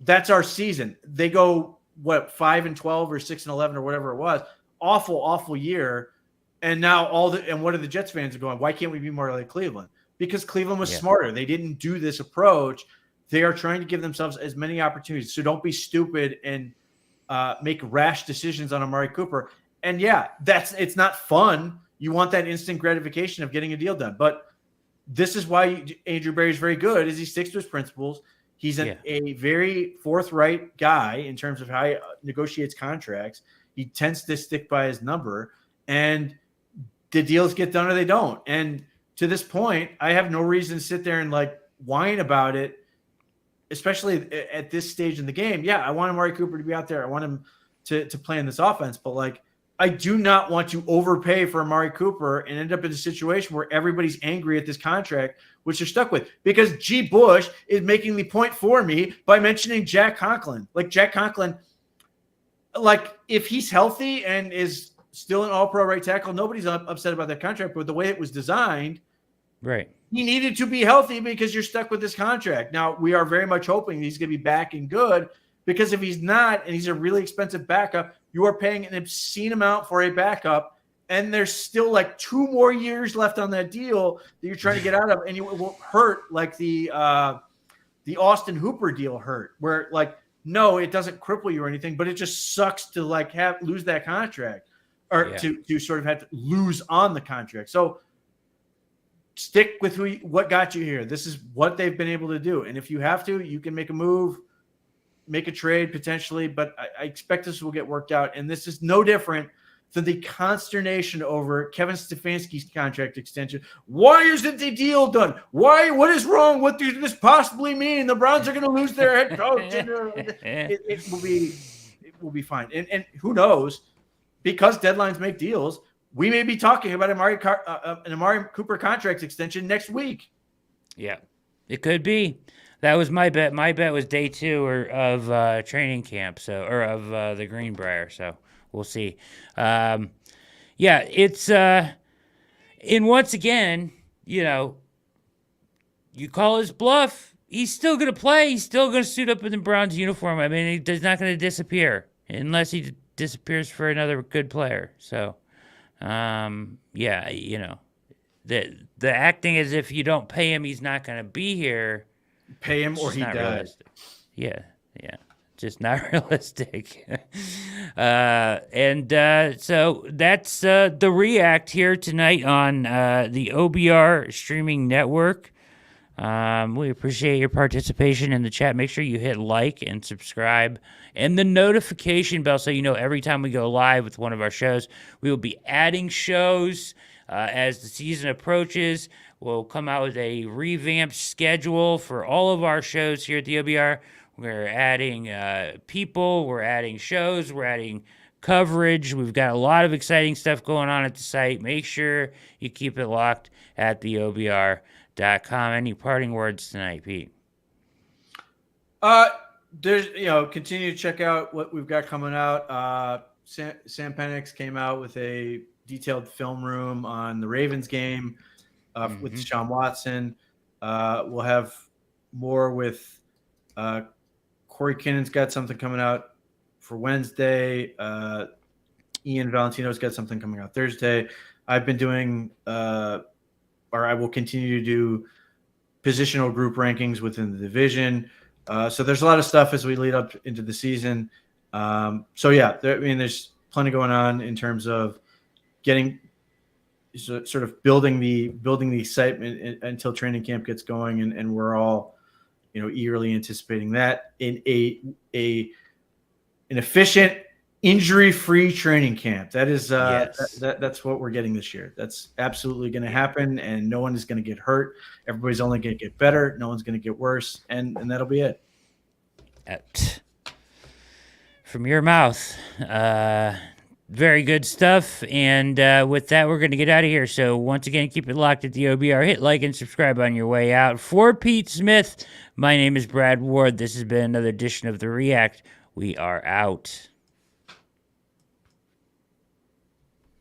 that's our season. They go 5-12 or 6-11 or whatever it was. awful year. And now what are the Jets fans are going? Why can't we be more like Cleveland? Because Cleveland was smarter. They didn't do this approach. They are trying to give themselves as many opportunities. So don't be stupid and make rash decisions on Amari Cooper. And it's not fun. You want that instant gratification of getting a deal done. But this is why Andrew Berry is very good, is he sticks to his principles. He's a very forthright guy in terms of how he negotiates contracts. He tends to stick by his number, and the deals get done or they don't. And to this point, I have no reason to sit there and like whine about it, especially at this stage in the game. Yeah, I want Amari Cooper to be out there. I want him to play in this offense, but like, I do not want to overpay for Amari Cooper and end up in a situation where everybody's angry at this contract, which they're stuck with, because G. Bush is making the point for me by mentioning Jack Conklin. Like Jack Conklin, like if he's healthy and is still an all-pro right tackle, nobody's upset about that contract, but the way it was designed, right, he needed to be healthy because you're stuck with this contract. Now, we are very much hoping he's going to be back and good, because if he's not, and he's a really expensive backup, you are paying an obscene amount for a backup, and there's still like 2 more years left on that deal that you're trying to get out of, and it will hurt like the Austin Hooper deal hurt, where like, no, it doesn't cripple you or anything, but it just sucks to like lose that contract, or to sort of have to lose on the contract. So stick with what got you here. This is what they've been able to do, and if you have to, you can make a move, make a trade potentially, but I expect this will get worked out. And this is no different than the consternation over Kevin Stefanski's contract extension. Why isn't the deal done? Why? What is wrong? What does this possibly mean? The Browns are going to lose their head coach. It will be fine. And who knows? Because deadlines make deals, we may be talking about an Amari Cooper contract extension next week. Yeah, it could be. That was my bet. My bet was day 2 of training camp, of the Greenbrier. So we'll see. It's and once again, you call his bluff. He's still going to play. He's still going to suit up in the Browns uniform. I mean, he's not going to disappear unless he disappears for another good player. So, the acting as if you don't pay him, he's not going to be here. Pay him or he dies. Realistic. Yeah, just not realistic. So that's the React here tonight on the OBR streaming network. We appreciate your participation in the chat. Make sure you hit like and subscribe and the notification bell so you know every time we go live with one of our shows. We will be adding shows as the season approaches. We'll come out with a revamped schedule for all of our shows here at the OBR. We're adding people, we're adding shows, we're adding coverage. We've got a lot of exciting stuff going on at the site. Make sure you keep it locked at theobr.com. Any parting words tonight, Pete? There's, continue to check out what we've got coming out. Sam Penix came out with a detailed film room on the Ravens game. With Deshaun Watson. We'll have more with Corey Kinnon's got something coming out for Wednesday. Ian Valentino's got something coming out Thursday. I've been doing, or I will continue to do, positional group rankings within the division. So there's a lot of stuff as we lead up into the season. There's plenty going on in terms of getting – sort of building the excitement until training camp gets going, and we're all, eagerly anticipating that in an efficient, injury-free training camp. That is that's what we're getting this year. That's absolutely going to happen, and no one is going to get hurt. Everybody's only going to get better. No one's going to get worse, and that'll be it. From your mouth. Very good stuff. And with that, we're going to get out of here. So once again, keep it locked at the OBR. Hit like and subscribe on your way out. For Pete Smith, my name is Brad Ward. This has been another edition of The React. We are out.